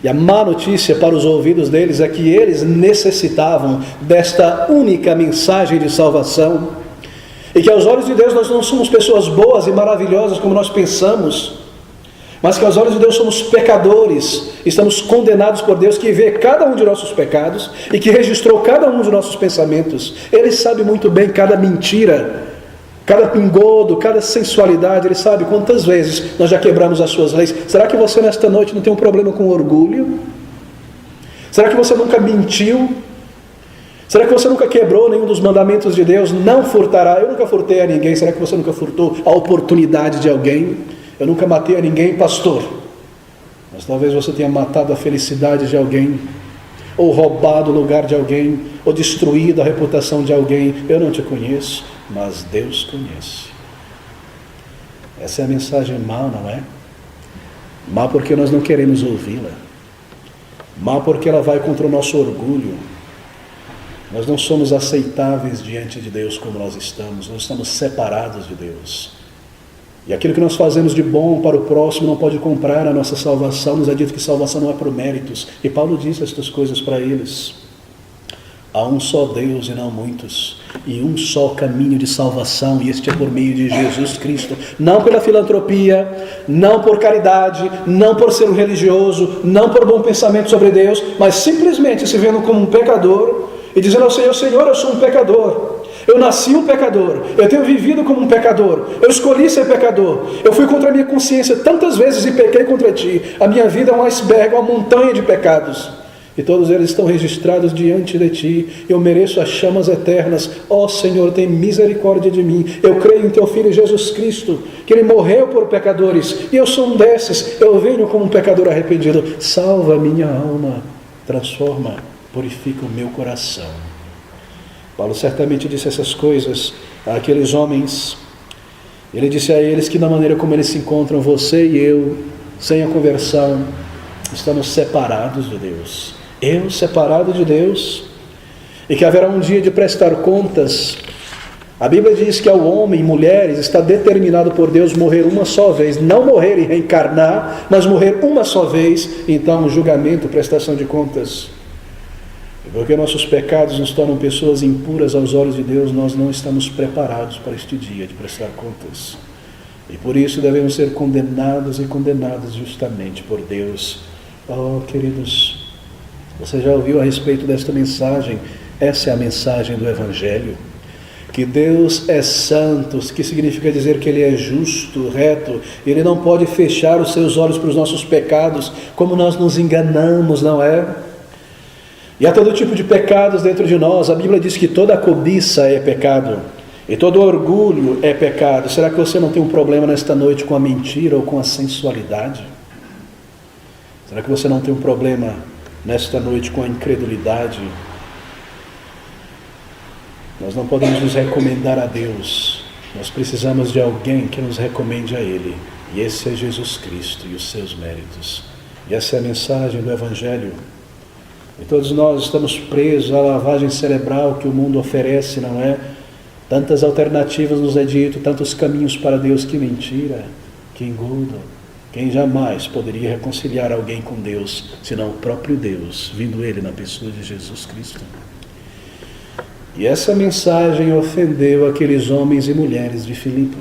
Speaker 1: E a má notícia para os ouvidos deles é que eles necessitavam desta única mensagem de salvação, e que aos olhos de Deus nós não somos pessoas boas e maravilhosas como nós pensamos, mas que aos olhos de Deus somos pecadores, estamos condenados por Deus, que vê cada um de nossos pecados e que registrou cada um de nossos pensamentos. Ele sabe muito bem cada mentira, cada pingodo, cada sensualidade. Ele sabe quantas vezes nós já quebramos as suas leis. Será que você nesta noite não tem um problema com orgulho? Será que você nunca mentiu? Será que você nunca quebrou nenhum dos mandamentos de Deus? Não furtará. Eu nunca furtei a ninguém. Será que você nunca furtou a oportunidade de alguém? Eu nunca matei a ninguém, pastor. Mas talvez você tenha matado a felicidade de alguém, ou roubado o lugar de alguém, ou destruído a reputação de alguém. Eu não te conheço, mas Deus conhece. Essa é a mensagem má, não é? Má porque nós não queremos ouvi-la. Má porque ela vai contra o nosso orgulho. Nós não somos aceitáveis diante de Deus como nós estamos separados de Deus. E aquilo que nós fazemos de bom para o próximo não pode comprar a nossa salvação. Nos é dito que salvação não é por méritos. E Paulo diz estas coisas para eles. Há um só Deus e não muitos, e um só caminho de salvação, e este é por meio de Jesus Cristo. Não pela filantropia, não por caridade, não por ser um religioso, não por bom pensamento sobre Deus, mas simplesmente se vendo como um pecador e dizendo ao Senhor: Senhor, eu sou um pecador. Eu nasci um pecador, eu tenho vivido como um pecador, eu escolhi ser pecador, eu fui contra a minha consciência tantas vezes e pequei contra ti. A minha vida é um iceberg, uma montanha de pecados, e todos eles estão registrados diante de ti. Eu mereço as chamas eternas. Ó Senhor, tem misericórdia de mim. Eu creio em teu Filho Jesus Cristo, que ele morreu por pecadores, e eu sou um desses. Eu venho como um pecador arrependido. Salva a minha alma, transforma, purifica o meu coração. Paulo certamente disse essas coisas àqueles homens. Ele disse a eles que, da maneira como eles se encontram, você e eu, sem a conversão, estamos separados de Deus. Eu separado de Deus, e que haverá um dia de prestar contas. A Bíblia diz que ao homem e mulheres está determinado por Deus morrer uma só vez, não morrer e reencarnar, mas morrer uma só vez. Então, julgamento, prestação de contas. E porque nossos pecados nos tornam pessoas impuras aos olhos de Deus, nós não estamos preparados para este dia de prestar contas. E por isso devemos ser condenados e condenadas justamente por Deus. Oh, queridos, você já ouviu a respeito desta mensagem? Essa é a mensagem do Evangelho. Que Deus é santo, que significa dizer que Ele é justo, reto. Ele não pode fechar os seus olhos para os nossos pecados, como nós nos enganamos, não é? E há todo tipo de pecados dentro de nós. A Bíblia diz que toda cobiça é pecado, e todo orgulho é pecado. Será que você não tem um problema nesta noite com a mentira ou com a sensualidade? Será que você não tem um problema nesta noite com a incredulidade? Nós não podemos nos recomendar a Deus. Nós precisamos de alguém que nos recomende a Ele. E esse é Jesus Cristo e os seus méritos. E essa é a mensagem do Evangelho. E todos nós estamos presos à lavagem cerebral que o mundo oferece, não é? Tantas alternativas nos é dito, tantos caminhos para Deus. Que mentira, que engodo. Quem jamais poderia reconciliar alguém com Deus, senão o próprio Deus, vindo Ele na pessoa de Jesus Cristo? E essa mensagem ofendeu aqueles homens e mulheres de Filipe.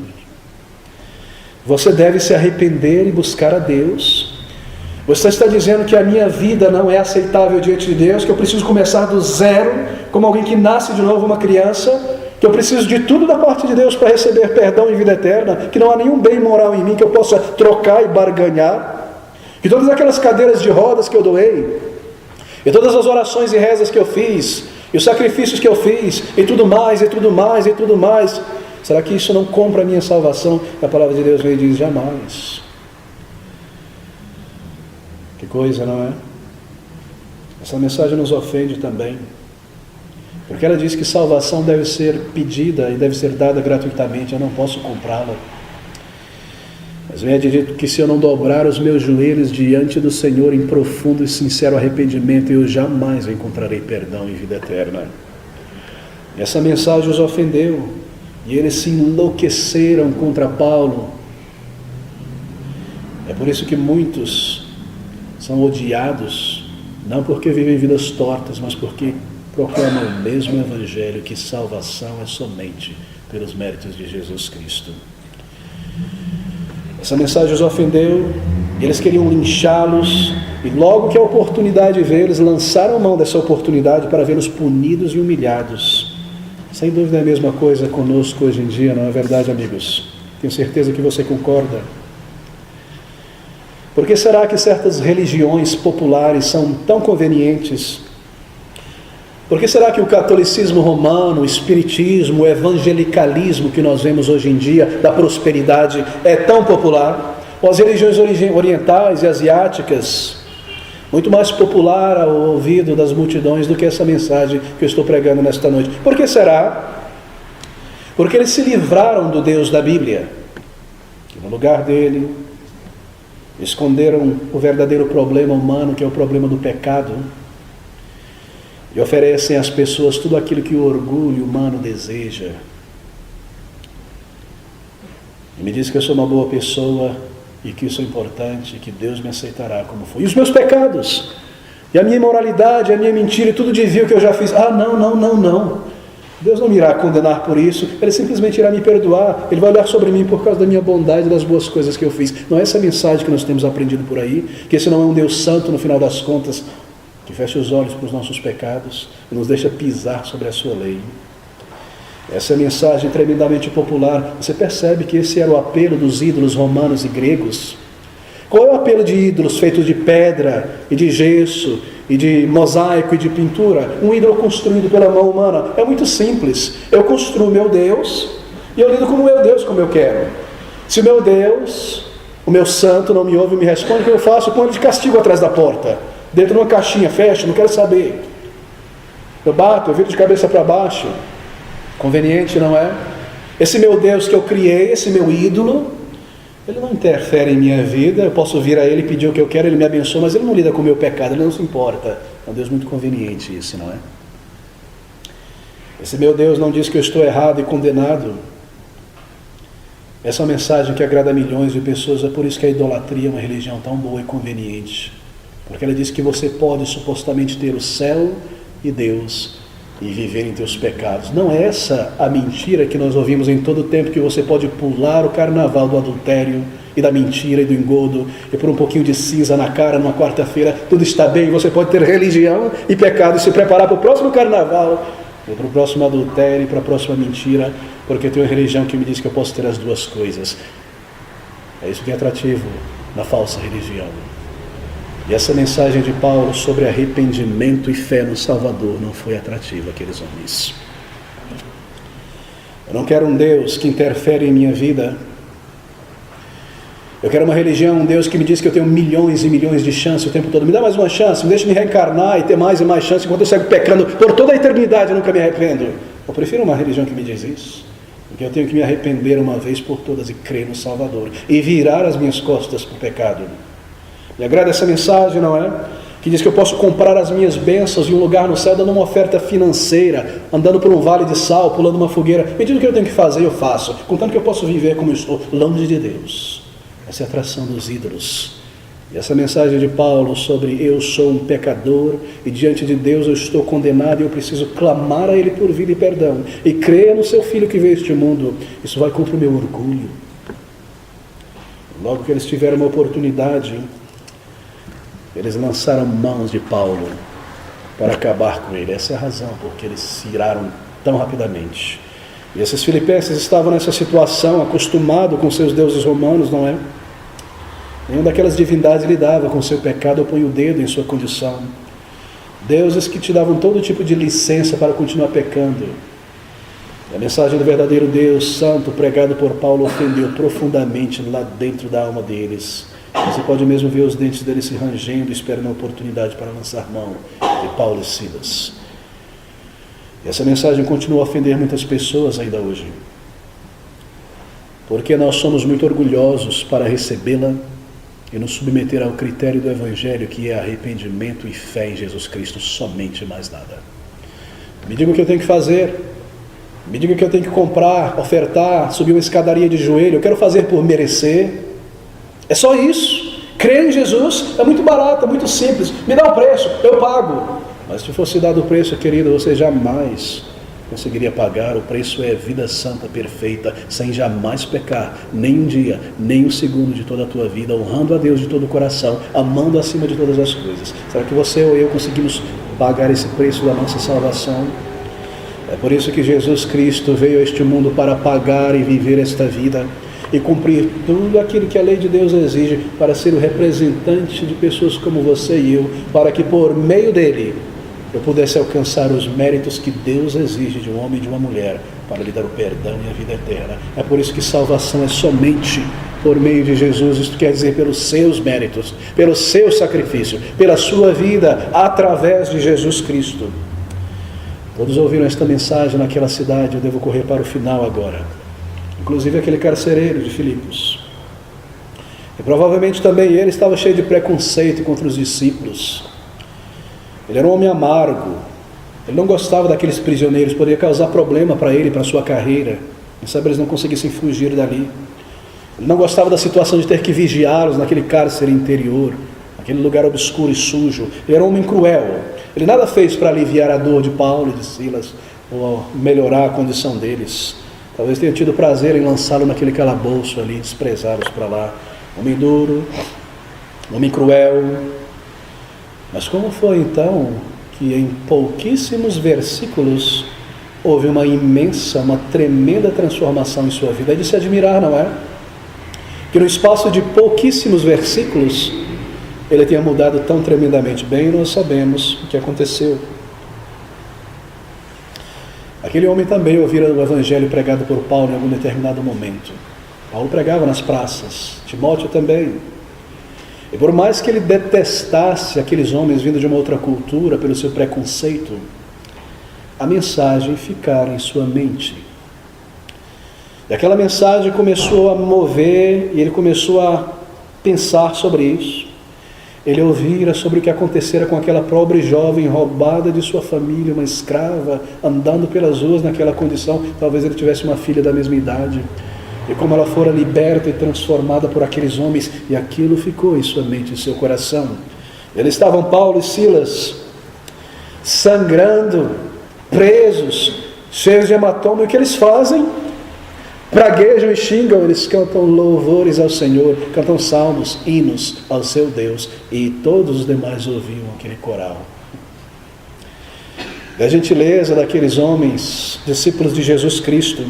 Speaker 1: Você deve se arrepender e buscar a Deus. Você está dizendo que a minha vida não é aceitável diante de Deus, que eu preciso começar do zero, como alguém que nasce de novo, uma criança, que eu preciso de tudo da parte de Deus para receber perdão e vida eterna, que não há nenhum bem moral em mim que eu possa trocar e barganhar, que todas aquelas cadeiras de rodas que eu doei, e todas as orações e rezas que eu fiz, e os sacrifícios que eu fiz, e tudo mais, e tudo mais, e tudo mais, será que isso não compra a minha salvação? A palavra de Deus vem e diz: jamais. Que coisa, não é? Essa mensagem nos ofende também, porque ela diz que salvação deve ser pedida e deve ser dada gratuitamente. Eu não posso comprá-la. Mas vem dito que se eu não dobrar os meus joelhos diante do Senhor em profundo e sincero arrependimento, eu jamais encontrarei perdão e vida eterna. Essa mensagem os ofendeu, e eles se enlouqueceram contra Paulo. É por isso que muitos são odiados, não porque vivem vidas tortas, mas porque proclamam o mesmo Evangelho, que salvação é somente pelos méritos de Jesus Cristo. Essa mensagem os ofendeu, eles queriam linchá-los, e logo que a oportunidade veio, eles lançaram mão dessa oportunidade para vê-los punidos e humilhados. Sem dúvida é a mesma coisa conosco hoje em dia, não é verdade, amigos? Tenho certeza que você concorda. Por que será que certas religiões populares são tão convenientes? Por que será que o catolicismo romano, o espiritismo, o evangelicalismo que nós vemos hoje em dia, da prosperidade, é tão popular? Ou as religiões orientais e asiáticas, muito mais popular ao ouvido das multidões do que essa mensagem que eu estou pregando nesta noite? Por que será? Porque eles se livraram do Deus da Bíblia, que no lugar dele esconderam o verdadeiro problema humano, que é o problema do pecado, e oferecem às pessoas tudo aquilo que o orgulho humano deseja. E me diz que eu sou uma boa pessoa, e que isso é importante, e que Deus me aceitará como for. E os meus pecados? E a minha imoralidade, a minha mentira e tudo de vil que eu já fiz. Não. Deus não me irá condenar por isso. Ele simplesmente irá me perdoar. Ele vai olhar sobre mim por causa da minha bondade e das boas coisas que eu fiz. Não é essa a mensagem que nós temos aprendido por aí, que esse não é um Deus santo no final das contas, que fecha os olhos para os nossos pecados e nos deixa pisar sobre a sua lei. Essa é a mensagem tremendamente popular. Você percebe que esse era o apelo dos ídolos romanos e gregos? Qual é o apelo de ídolos feitos de pedra e de gesso e de mosaico e de pintura? Um ídolo construído pela mão humana. É muito simples. Eu construo meu Deus e eu lido com o meu Deus como eu quero. Se o meu Deus, o meu santo, não me ouve e me responde, o que eu faço? Eu ponho ele de castigo atrás da porta, dentro de uma caixinha, fecho, não quero saber. Eu bato, eu viro de cabeça para baixo. Conveniente, não é? Esse meu Deus que eu criei, esse meu ídolo, ele não interfere em minha vida. Eu posso vir a ele e pedir o que eu quero, ele me abençoa, mas ele não lida com o meu pecado, ele não se importa. É um Deus muito conveniente esse, não é? Esse meu Deus não diz que eu estou errado e condenado. Essa é uma mensagem que agrada a milhões de pessoas. É por isso que a idolatria é uma religião tão boa e conveniente, porque ela diz que você pode supostamente ter o céu e Deus e viver em teus pecados. Não é essa a mentira que nós ouvimos em todo o tempo, que você pode pular o carnaval do adultério e da mentira e do engodo, e por um pouquinho de cinza na cara numa quarta-feira, tudo está bem, você pode ter religião e pecado e se preparar para o próximo carnaval, e para o próximo adultério e para a próxima mentira, porque eu tenho uma religião que me diz que eu posso ter as duas coisas. É isso que é atrativo na falsa religião. E essa mensagem de Paulo sobre arrependimento e fé no Salvador não foi atrativa àqueles homens. Eu não quero um Deus que interfere em minha vida. Eu quero uma religião, um Deus que me diz que eu tenho milhões e milhões de chances o tempo todo. Me dá mais uma chance, me deixa me reencarnar e ter mais e mais chances enquanto eu sigo pecando por toda a eternidade e nunca me arrependo. Eu prefiro uma religião que me diz isso, porque eu tenho que me arrepender uma vez por todas e crer no Salvador e virar as minhas costas para o pecado. Me agrada essa mensagem, não é? Que diz que eu posso comprar as minhas bênçãos em um lugar no céu, dando uma oferta financeira, andando por um vale de sal, pulando uma fogueira. Me diz o que eu tenho que fazer, eu faço, contanto que eu posso viver como eu estou, longe de Deus. Essa é a atração dos ídolos. E essa mensagem de Paulo sobre eu sou um pecador e diante de Deus eu estou condenado e eu preciso clamar a Ele por vida e perdão e crer no seu Filho que veio a este mundo, isso vai contra o meu orgulho. Logo que eles tiveram uma oportunidade, eles lançaram mãos de Paulo para acabar com ele. Essa é a razão porque eles se iraram tão rapidamente. E esses filipenses estavam nessa situação, acostumados com seus deuses romanos, não é? Nenhuma daquelas divindades lidava com seu pecado ou põe o dedo em sua condição. Deuses que te davam todo tipo de licença para continuar pecando. E a mensagem do verdadeiro Deus Santo, pregado por Paulo, ofendeu profundamente lá dentro da alma deles. Você pode mesmo ver os dentes deles se rangendo, esperando a oportunidade para lançar mão de Paulo e Silas. E essa mensagem continua a ofender muitas pessoas ainda hoje, porque nós somos muito orgulhosos para recebê-la e nos submeter ao critério do Evangelho, que é arrependimento e fé em Jesus Cristo, somente, mais nada. Me diga o que eu tenho que fazer, me diga o que eu tenho que comprar, ofertar, subir uma escadaria de joelho, eu quero fazer por merecer. É só isso. Crer em Jesus é muito barato, é muito simples. Me dá o preço, eu pago. Mas se fosse dado o preço, querido, você jamais conseguiria pagar. O preço é vida santa, perfeita, sem jamais pecar, nem um dia, nem um segundo de toda a tua vida, honrando a Deus de todo o coração, amando acima de todas as coisas. Será que você ou eu conseguimos pagar esse preço da nossa salvação? É por isso que Jesus Cristo veio a este mundo para pagar e viver esta vida e cumprir tudo aquilo que a lei de Deus exige para ser o representante de pessoas como você e eu, para que por meio dele eu pudesse alcançar os méritos que Deus exige de um homem e de uma mulher para lhe dar o perdão e a vida eterna. É por isso que salvação é somente por meio de Jesus, isto quer dizer pelos seus méritos, pelo seu sacrifício, pela sua vida, através de Jesus Cristo. Todos ouviram esta mensagem naquela cidade, eu devo correr para o final agora. Inclusive aquele carcereiro de Filipos. E provavelmente também ele estava cheio de preconceito contra os discípulos. Ele era um homem amargo. Ele não gostava daqueles prisioneiros, poderia causar problema para ele, para a sua carreira. Quem sabe eles não conseguissem fugir dali. Ele não gostava da situação de ter que vigiá-los naquele cárcere interior, aquele lugar obscuro e sujo. Ele era um homem cruel. Ele nada fez para aliviar a dor de Paulo e de Silas, ou melhorar a condição deles. Talvez tenha tido prazer em lançá-lo naquele calabouço ali, desprezá-los para lá. Homem duro, homem cruel. Mas como foi então que em pouquíssimos versículos houve uma imensa, uma tremenda transformação em sua vida? É de se admirar, não é? Que no espaço de pouquíssimos versículos ele tenha mudado tão tremendamente. Bem, nós sabemos o que aconteceu. Aquele homem também ouvira o evangelho pregado por Paulo em algum determinado momento. Paulo pregava nas praças, Timóteo também. E por mais que ele detestasse aqueles homens vindo de uma outra cultura pelo seu preconceito, a mensagem ficara em sua mente. E aquela mensagem começou a mover, e ele começou a pensar sobre isso. Ele ouvira sobre o que acontecera com aquela pobre jovem roubada de sua família, uma escrava, andando pelas ruas naquela condição. Talvez ele tivesse uma filha da mesma idade. E como ela fora liberta e transformada por aqueles homens, e aquilo ficou em sua mente, em seu coração. Eles estavam, Paulo e Silas, sangrando, presos, cheios de hematoma. E o que eles fazem? Praguejam e xingam. Eles cantam louvores ao Senhor, cantam salmos, hinos ao seu Deus, e todos os demais ouviam aquele coral. Da gentileza daqueles homens, discípulos de Jesus Cristo,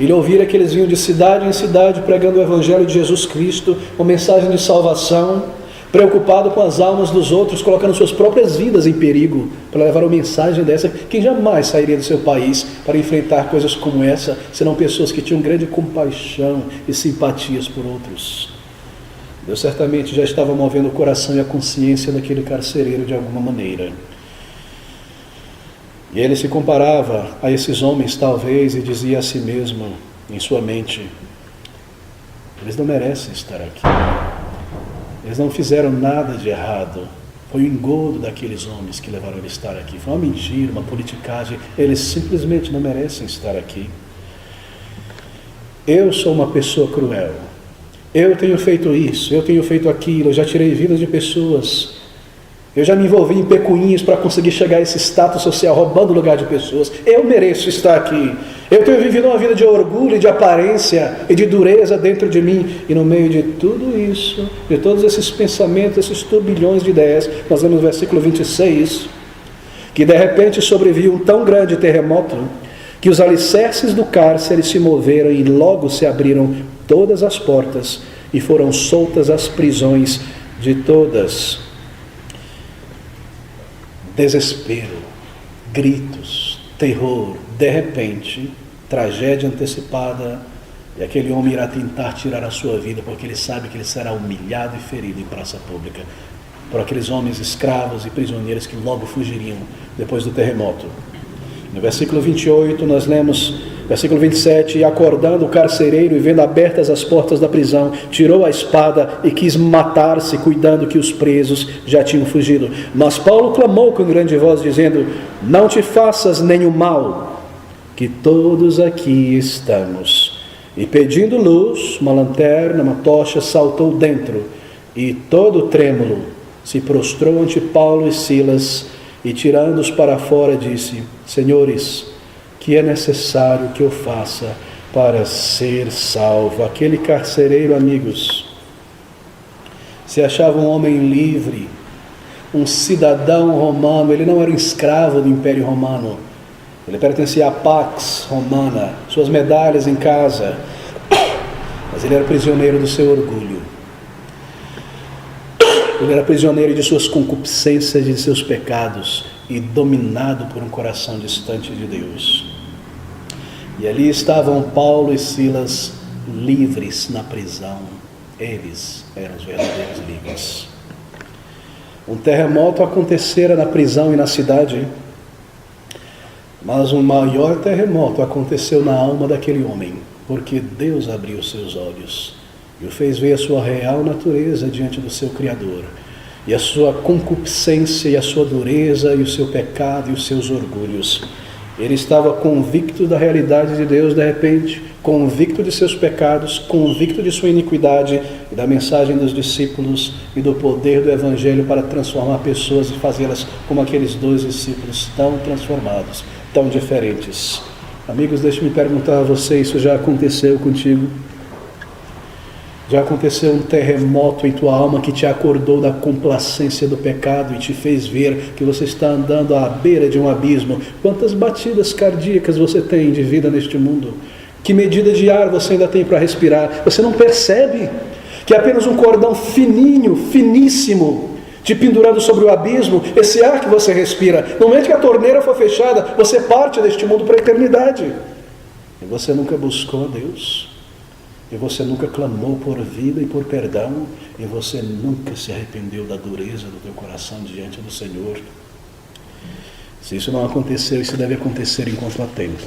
Speaker 1: ele ouvira que eles vinham de cidade em cidade pregando o evangelho de Jesus Cristo, uma mensagem de salvação, preocupado com as almas dos outros, colocando suas próprias vidas em perigo para levar uma mensagem dessa. Quem jamais sairia do seu país para enfrentar coisas como essa, senão pessoas que tinham grande compaixão e simpatias por outros? Deus certamente já estava movendo o coração e a consciência daquele carcereiro de alguma maneira. E ele se comparava a esses homens, talvez, e dizia a si mesmo, em sua mente: eles não merecem estar aqui. Eles não fizeram nada de errado. Foi o engodo daqueles homens que levaram ele a estar aqui. Foi uma mentira, uma politicagem. Eles simplesmente não merecem estar aqui. Eu sou uma pessoa cruel. Eu tenho feito isso, eu tenho feito aquilo, eu já tirei vidas de pessoas. Eu já me envolvi em pecuinhos para conseguir chegar a esse status social, roubando o lugar de pessoas. Eu mereço estar aqui. Eu tenho vivido uma vida de orgulho, de aparência e de dureza dentro de mim. E no meio de tudo isso, de todos esses pensamentos, esses turbilhões de ideias, nós vemos no versículo 26, que de repente sobreviu um tão grande terremoto, que os alicerces do cárcere se moveram e logo se abriram todas as portas e foram soltas as prisões de todas. Desespero, gritos, terror, de repente, tragédia antecipada, e aquele homem irá tentar tirar a sua vida, porque ele sabe que ele será humilhado e ferido em praça pública por aqueles homens escravos e prisioneiros que logo fugiriam depois do terremoto. No versículo 28 nós lemos, versículo 27, e acordando o carcereiro e vendo abertas as portas da prisão, tirou a espada e quis matar-se, cuidando que os presos já tinham fugido. Mas Paulo clamou com grande voz, dizendo: não te faças nenhum mal, que todos aqui estamos. E pedindo luz, uma lanterna, uma tocha, saltou dentro, e todo trêmulo se prostrou ante Paulo e Silas, e tirando-os para fora disse: senhores, que é necessário que eu faça para ser salvo? Aquele carcereiro, amigos, se achava um homem livre, um cidadão romano. Ele não era um escravo do Império Romano, ele pertencia à Pax Romana, suas medalhas em casa, mas ele era prisioneiro do seu orgulho. Ele era prisioneiro de suas concupiscências e de seus pecados, e dominado por um coração distante de Deus. E ali estavam Paulo e Silas livres na prisão. Eles eram os verdadeiros livres. Um terremoto acontecera na prisão e na cidade, mas um maior terremoto aconteceu na alma daquele homem, porque Deus abriu seus olhos e o fez ver a sua real natureza diante do seu Criador, e a sua concupiscência e a sua dureza e o seu pecado e os seus orgulhos. Ele estava convicto da realidade de Deus, de repente, convicto de seus pecados, convicto de sua iniquidade e da mensagem dos discípulos e do poder do Evangelho para transformar pessoas e fazê-las como aqueles 2 discípulos tão transformados, tão diferentes. Amigos, deixe-me perguntar a você, isso já aconteceu contigo? Já aconteceu um terremoto em tua alma que te acordou da complacência do pecado e te fez ver que você está andando à beira de um abismo? Quantas batidas cardíacas você tem de vida neste mundo? Que medida de ar você ainda tem para respirar? Você não percebe que é apenas um cordão fininho, finíssimo, te pendurando sobre o abismo, esse ar que você respira? No momento que a torneira for fechada, você parte deste mundo para a eternidade. E você nunca buscou a Deus. E você nunca clamou por vida e por perdão, e você nunca se arrependeu da dureza do teu coração diante do Senhor. Se isso não aconteceu, isso deve acontecer enquanto há tempo.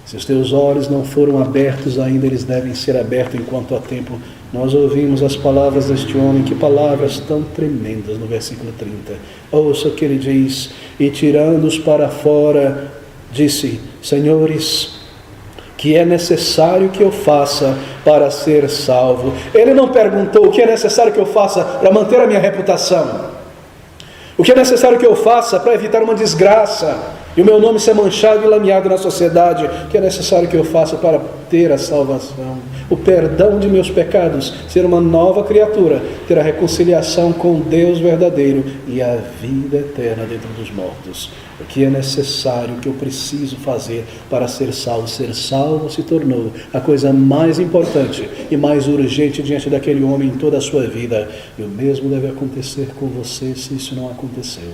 Speaker 1: Se os teus olhos não foram abertos ainda, eles devem ser abertos enquanto há tempo. Nós ouvimos as palavras deste homem, que palavras tão tremendas no versículo 30. Ouça o que ele diz: e tirando-os para fora, disse: Senhores, que é necessário que eu faça para ser salvo? Ele não perguntou o que é necessário que eu faça para manter a minha reputação, o que é necessário que eu faça para evitar uma desgraça e o meu nome ser manchado e lameado na sociedade, o que é necessário que eu faça para ter a salvação, o perdão de meus pecados, ser uma nova criatura, ter a reconciliação com Deus verdadeiro e a vida eterna dentro dos mortos. O que é necessário, o que eu preciso fazer para ser salvo? Ser salvo se tornou a coisa mais importante e mais urgente diante daquele homem em toda a sua vida. E o mesmo deve acontecer com você se isso não aconteceu.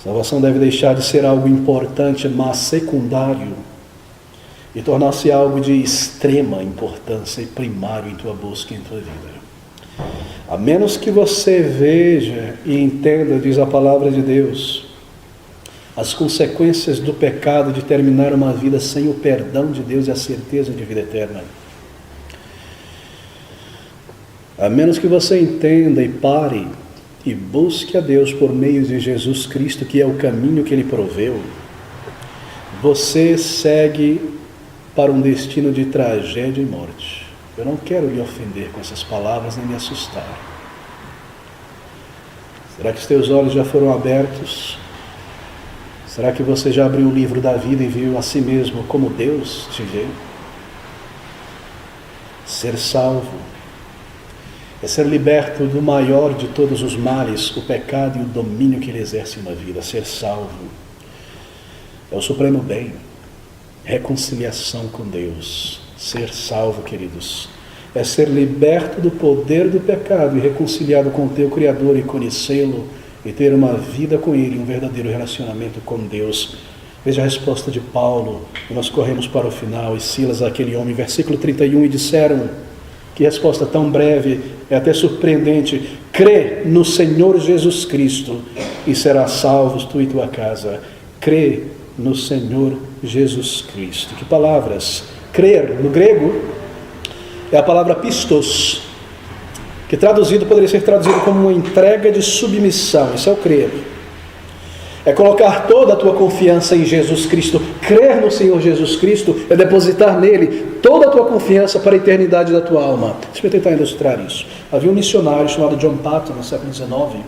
Speaker 1: Salvação deve deixar de ser algo importante, mas secundário, e tornar-se algo de extrema importância e primário em tua busca e em tua vida. A menos que você veja e entenda, diz a palavra de Deus, as consequências do pecado de terminar uma vida sem o perdão de Deus e a certeza de vida eterna. A menos que você entenda e pare e busque a Deus por meio de Jesus Cristo, que é o caminho que Ele proveu, você segue para um destino de tragédia e morte. Eu não quero lhe ofender com essas palavras nem lhe assustar. Será que os teus olhos já foram abertos? Será que você já abriu o livro da vida e viu a si mesmo como Deus te vê? Ser salvo é ser liberto do maior de todos os males, o pecado e o domínio que ele exerce na vida. Ser salvo é o supremo bem, reconciliação com Deus. Ser salvo, queridos, é ser liberto do poder do pecado e reconciliado com o teu Criador e conhecê-lo e ter uma vida com Ele, um verdadeiro relacionamento com Deus. Veja a resposta de Paulo, e nós corremos para o final, e Silas, aquele homem, versículo 31, e disseram, que resposta tão breve, é até surpreendente: crê no Senhor Jesus Cristo e serás salvo tu e tua casa. Crê no Senhor Jesus Cristo. Que palavras? Crer, no grego, é a palavra pistos, que traduzido poderia ser traduzido como uma entrega de submissão. Isso é o crer. É colocar toda a tua confiança em Jesus Cristo. Crer no Senhor Jesus Cristo é depositar nele toda a tua confiança para a eternidade da tua alma. Deixa eu tentar ilustrar isso. Havia um missionário chamado John Patton, no século XIX.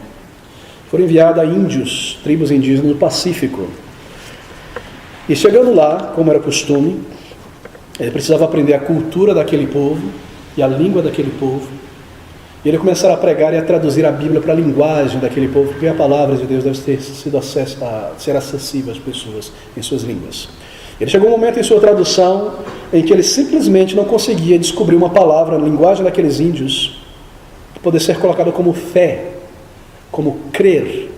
Speaker 1: Foi enviado a índios, tribos indígenas do Pacífico. E chegando lá, como era costume, ele precisava aprender a cultura daquele povo e a língua daquele povo. E ele começou a pregar e a traduzir a Bíblia para a linguagem daquele povo, porque a palavra de Deus deve ter sido ser acessível às pessoas em suas línguas. Ele chegou um momento em sua tradução em que ele simplesmente não conseguia descobrir uma palavra na linguagem daqueles índios que pudesse ser colocada como fé, como crer.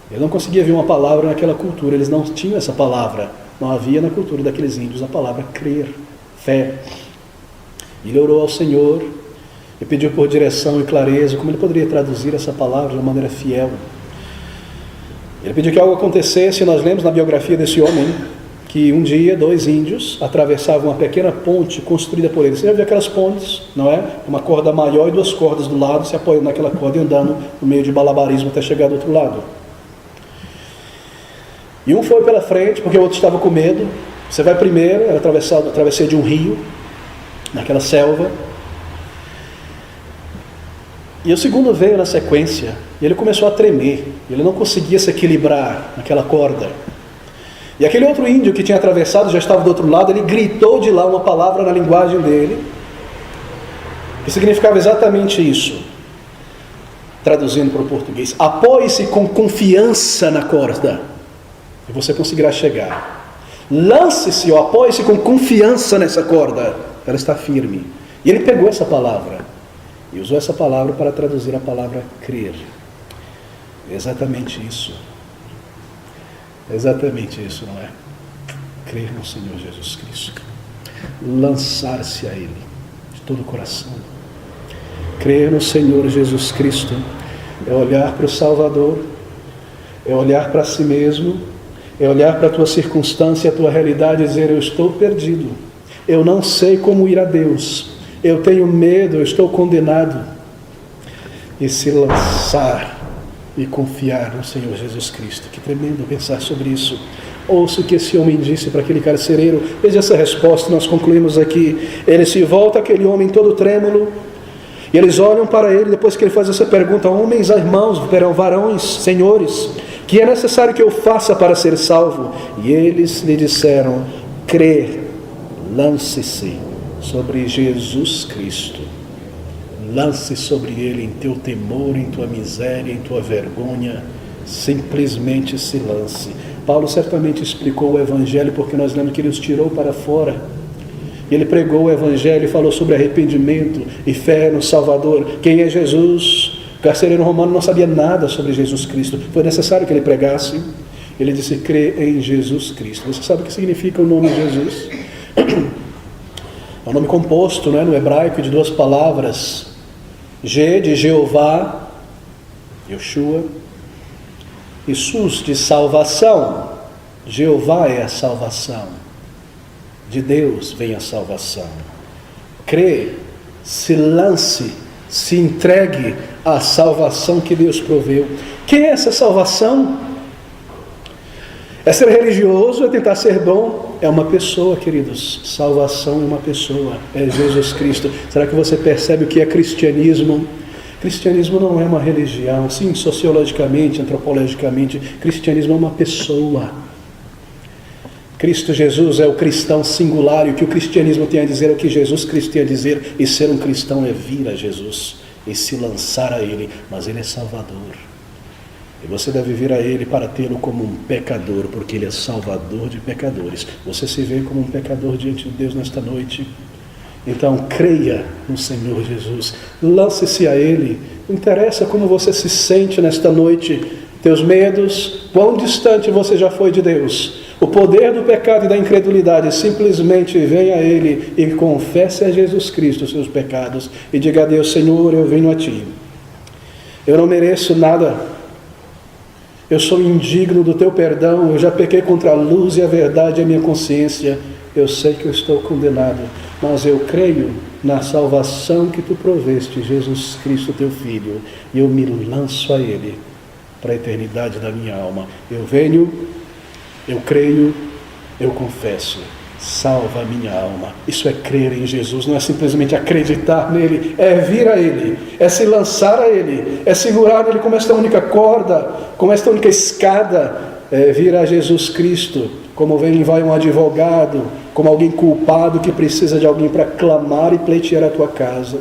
Speaker 1: Ele não conseguia ver uma palavra naquela cultura, eles não tinham essa palavra. Não havia na cultura daqueles índios a palavra crer, fé. Ele orou ao Senhor e pediu por direção e clareza, como ele poderia traduzir essa palavra de uma maneira fiel. Ele pediu que algo acontecesse, e nós lemos na biografia desse homem, que um dia 2 índios atravessavam uma pequena ponte construída por eles. Você já viu aquelas pontes, não é? Uma corda maior e 2 cordas do lado, se apoiando naquela corda e andando no meio de malabarismo até chegar do outro lado. E um foi pela frente, porque o outro estava com medo. Você vai primeiro, era a travessia de um rio, naquela selva. E o segundo veio na sequência, e ele começou a tremer. Ele não conseguia se equilibrar naquela corda. E aquele outro índio que tinha atravessado, já estava do outro lado, ele gritou de lá uma palavra na linguagem dele, que significava exatamente isso. Traduzindo para o português: apoie-se com confiança na corda, e você conseguirá chegar. Lance-se ou apoie-se com confiança nessa corda, ela está firme. E ele pegou essa palavra e usou essa palavra para traduzir a palavra crer. É exatamente isso. É exatamente isso, não é? Crer no Senhor Jesus Cristo. Lançar-se a Ele de todo o coração. Crer no Senhor Jesus Cristo é olhar para o Salvador, é olhar para si mesmo, é olhar para a tua circunstância, a tua realidade e dizer: eu estou perdido, eu não sei como ir a Deus, eu tenho medo, eu estou condenado. E se lançar e confiar no Senhor Jesus Cristo. Que tremendo pensar sobre isso. Ouça o que esse homem disse para aquele carcereiro. Veja essa resposta, nós concluímos aqui. Ele se volta, aquele homem todo trêmulo, e eles olham para ele, depois que ele faz essa pergunta: homens, irmãos, varões, senhores, que é necessário que eu faça para ser salvo? E eles lhe disseram: crer, lance-se sobre Jesus Cristo. Lance sobre ele em teu temor, em tua miséria, em tua vergonha. Simplesmente se lance. Paulo certamente explicou o Evangelho, porque nós lemos que ele os tirou para fora. Ele pregou o Evangelho e falou sobre arrependimento e fé no Salvador. Quem é Jesus? O carcereiro romano não sabia nada sobre Jesus Cristo. Foi necessário que ele pregasse. Ele disse: crê em Jesus Cristo. Você sabe o que significa o nome Jesus? É um nome composto, não é, no hebraico, de duas palavras. G de Jeová, Yeshua, e Sus de salvação. Jeová é a salvação. De Deus vem a salvação. Crê, se lance, se entregue à salvação que Deus proveu. Quem é essa salvação? É ser religioso, é tentar ser bom. É uma pessoa, queridos. Salvação é uma pessoa, é Jesus Cristo. Será que você percebe o que é cristianismo? Cristianismo não é uma religião. Sim, sociologicamente, antropologicamente, cristianismo é uma pessoa. Cristo Jesus é o cristão singular, e o que o cristianismo tem a dizer é o que Jesus Cristo tem a dizer, e ser um cristão é vir a Jesus e se lançar a Ele, mas Ele é Salvador. E você deve vir a Ele para tê-lo como um pecador, porque Ele é Salvador de pecadores. Você se vê como um pecador diante de Deus nesta noite? Então creia no Senhor Jesus, lance-se a Ele. Não interessa como você se sente nesta noite, teus medos, quão distante você já foi de Deus. O poder do pecado e da incredulidade, simplesmente venha a Ele e confesse a Jesus Cristo os seus pecados e diga a Deus: Senhor, eu venho a Ti. Eu não mereço nada. Eu sou indigno do Teu perdão. Eu já pequei contra a luz e a verdade e a minha consciência. Eu sei que eu estou condenado, mas eu creio na salvação que Tu proveste, Jesus Cristo, Teu Filho, e eu me lanço a Ele para a eternidade da minha alma. Eu venho, eu creio, eu confesso. Salva a minha alma. Isso é crer em Jesus, não é simplesmente acreditar nele, é vir a Ele, é se lançar a Ele, é segurar nele como esta única corda, como esta única escada, é vir a Jesus Cristo, como vai um advogado, como alguém culpado que precisa de alguém para clamar e pleitear a tua causa.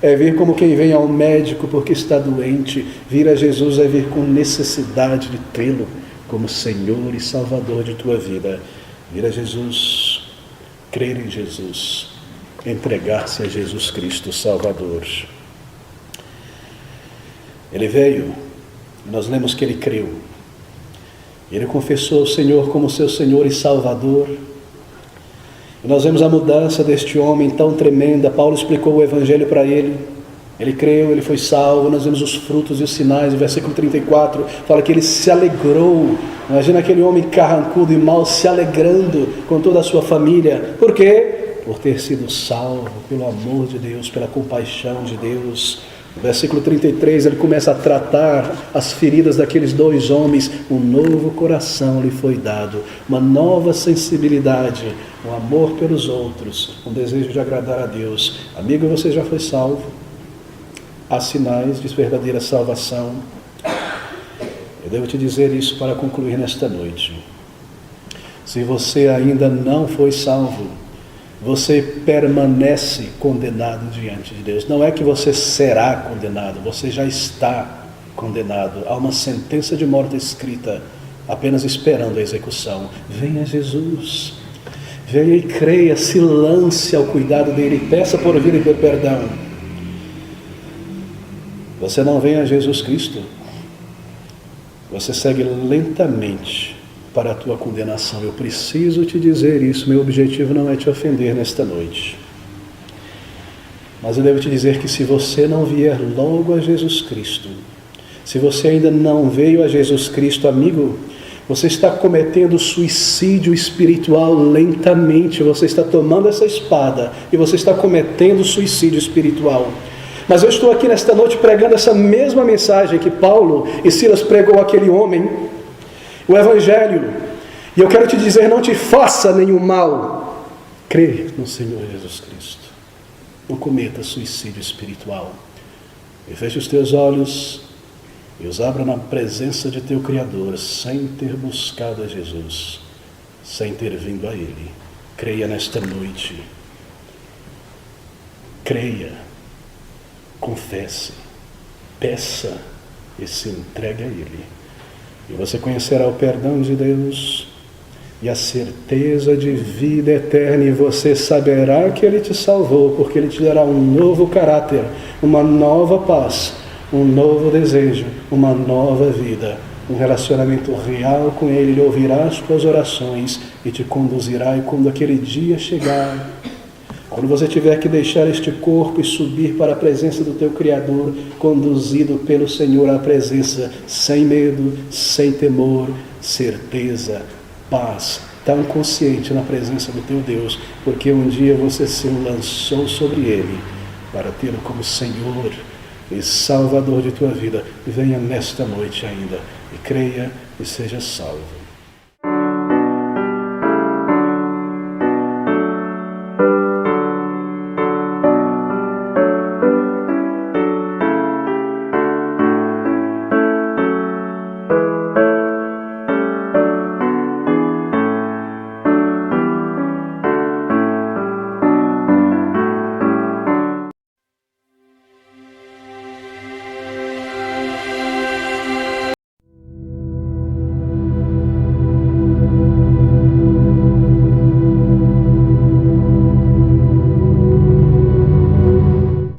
Speaker 1: É vir como quem vem ao médico porque está doente. Vir a Jesus é vir com necessidade de tê-lo como Senhor e Salvador de tua vida. Vir a Jesus, crer em Jesus, entregar-se a Jesus Cristo, Salvador. Ele veio, nós lemos que ele creu. Ele confessou o Senhor como seu Senhor e Salvador. E nós vemos a mudança deste homem tão tremenda. Paulo explicou o Evangelho para ele. Ele creu, ele foi salvo. Nós vemos os frutos e os sinais. O versículo 34 fala que ele se alegrou. Imagina aquele homem carrancudo e mau se alegrando com toda a sua família. Por quê? Por ter sido salvo pelo amor de Deus, pela compaixão de Deus. No versículo 33, ele começa a tratar as feridas daqueles dois homens. Um novo coração lhe foi dado, uma nova sensibilidade, um amor pelos outros, um desejo de agradar a Deus. Amigo, você já foi salvo. Há sinais de verdadeira salvação. Eu devo te dizer isso para concluir nesta noite. Se você ainda não foi salvo, você permanece condenado diante de Deus. Não é que você será condenado, você já está condenado. Há uma sentença de morte escrita, apenas esperando a execução. Venha Jesus, venha e creia, se lance ao cuidado dele, peça por vida e por perdão. Você não vem a Jesus Cristo, você segue lentamente para a tua condenação. Eu preciso te dizer isso, meu objetivo não é te ofender nesta noite. Mas eu devo te dizer que se você não vier logo a Jesus Cristo, se você ainda não veio a Jesus Cristo, amigo, você está cometendo suicídio espiritual lentamente. Você está tomando essa espada e você está cometendo suicídio espiritual. Mas eu estou aqui nesta noite pregando essa mesma mensagem que Paulo e Silas pregou àquele homem, o Evangelho. E eu quero te dizer, não te faça nenhum mal. Crê no Senhor Jesus Cristo. Não cometa suicídio espiritual. E feche os teus olhos e os abra na presença de teu Criador, sem ter buscado a Jesus, sem ter vindo a Ele. Creia nesta noite. Creia. Confesse. Peça e se entregue a Ele. E você conhecerá o perdão de Deus e a certeza de vida eterna, e você saberá que Ele te salvou, porque Ele te dará um novo caráter, uma nova paz, um novo desejo, uma nova vida, um relacionamento real com Ele. Ele ouvirá as tuas orações e te conduzirá, e quando aquele dia chegar, quando você tiver que deixar este corpo e subir para a presença do teu Criador, conduzido pelo Senhor à presença, sem medo, sem temor, certeza, paz, tão consciente na presença do teu Deus, porque um dia você se lançou sobre Ele para tê-lo como Senhor e Salvador de tua vida. Venha nesta noite ainda e creia e seja salvo.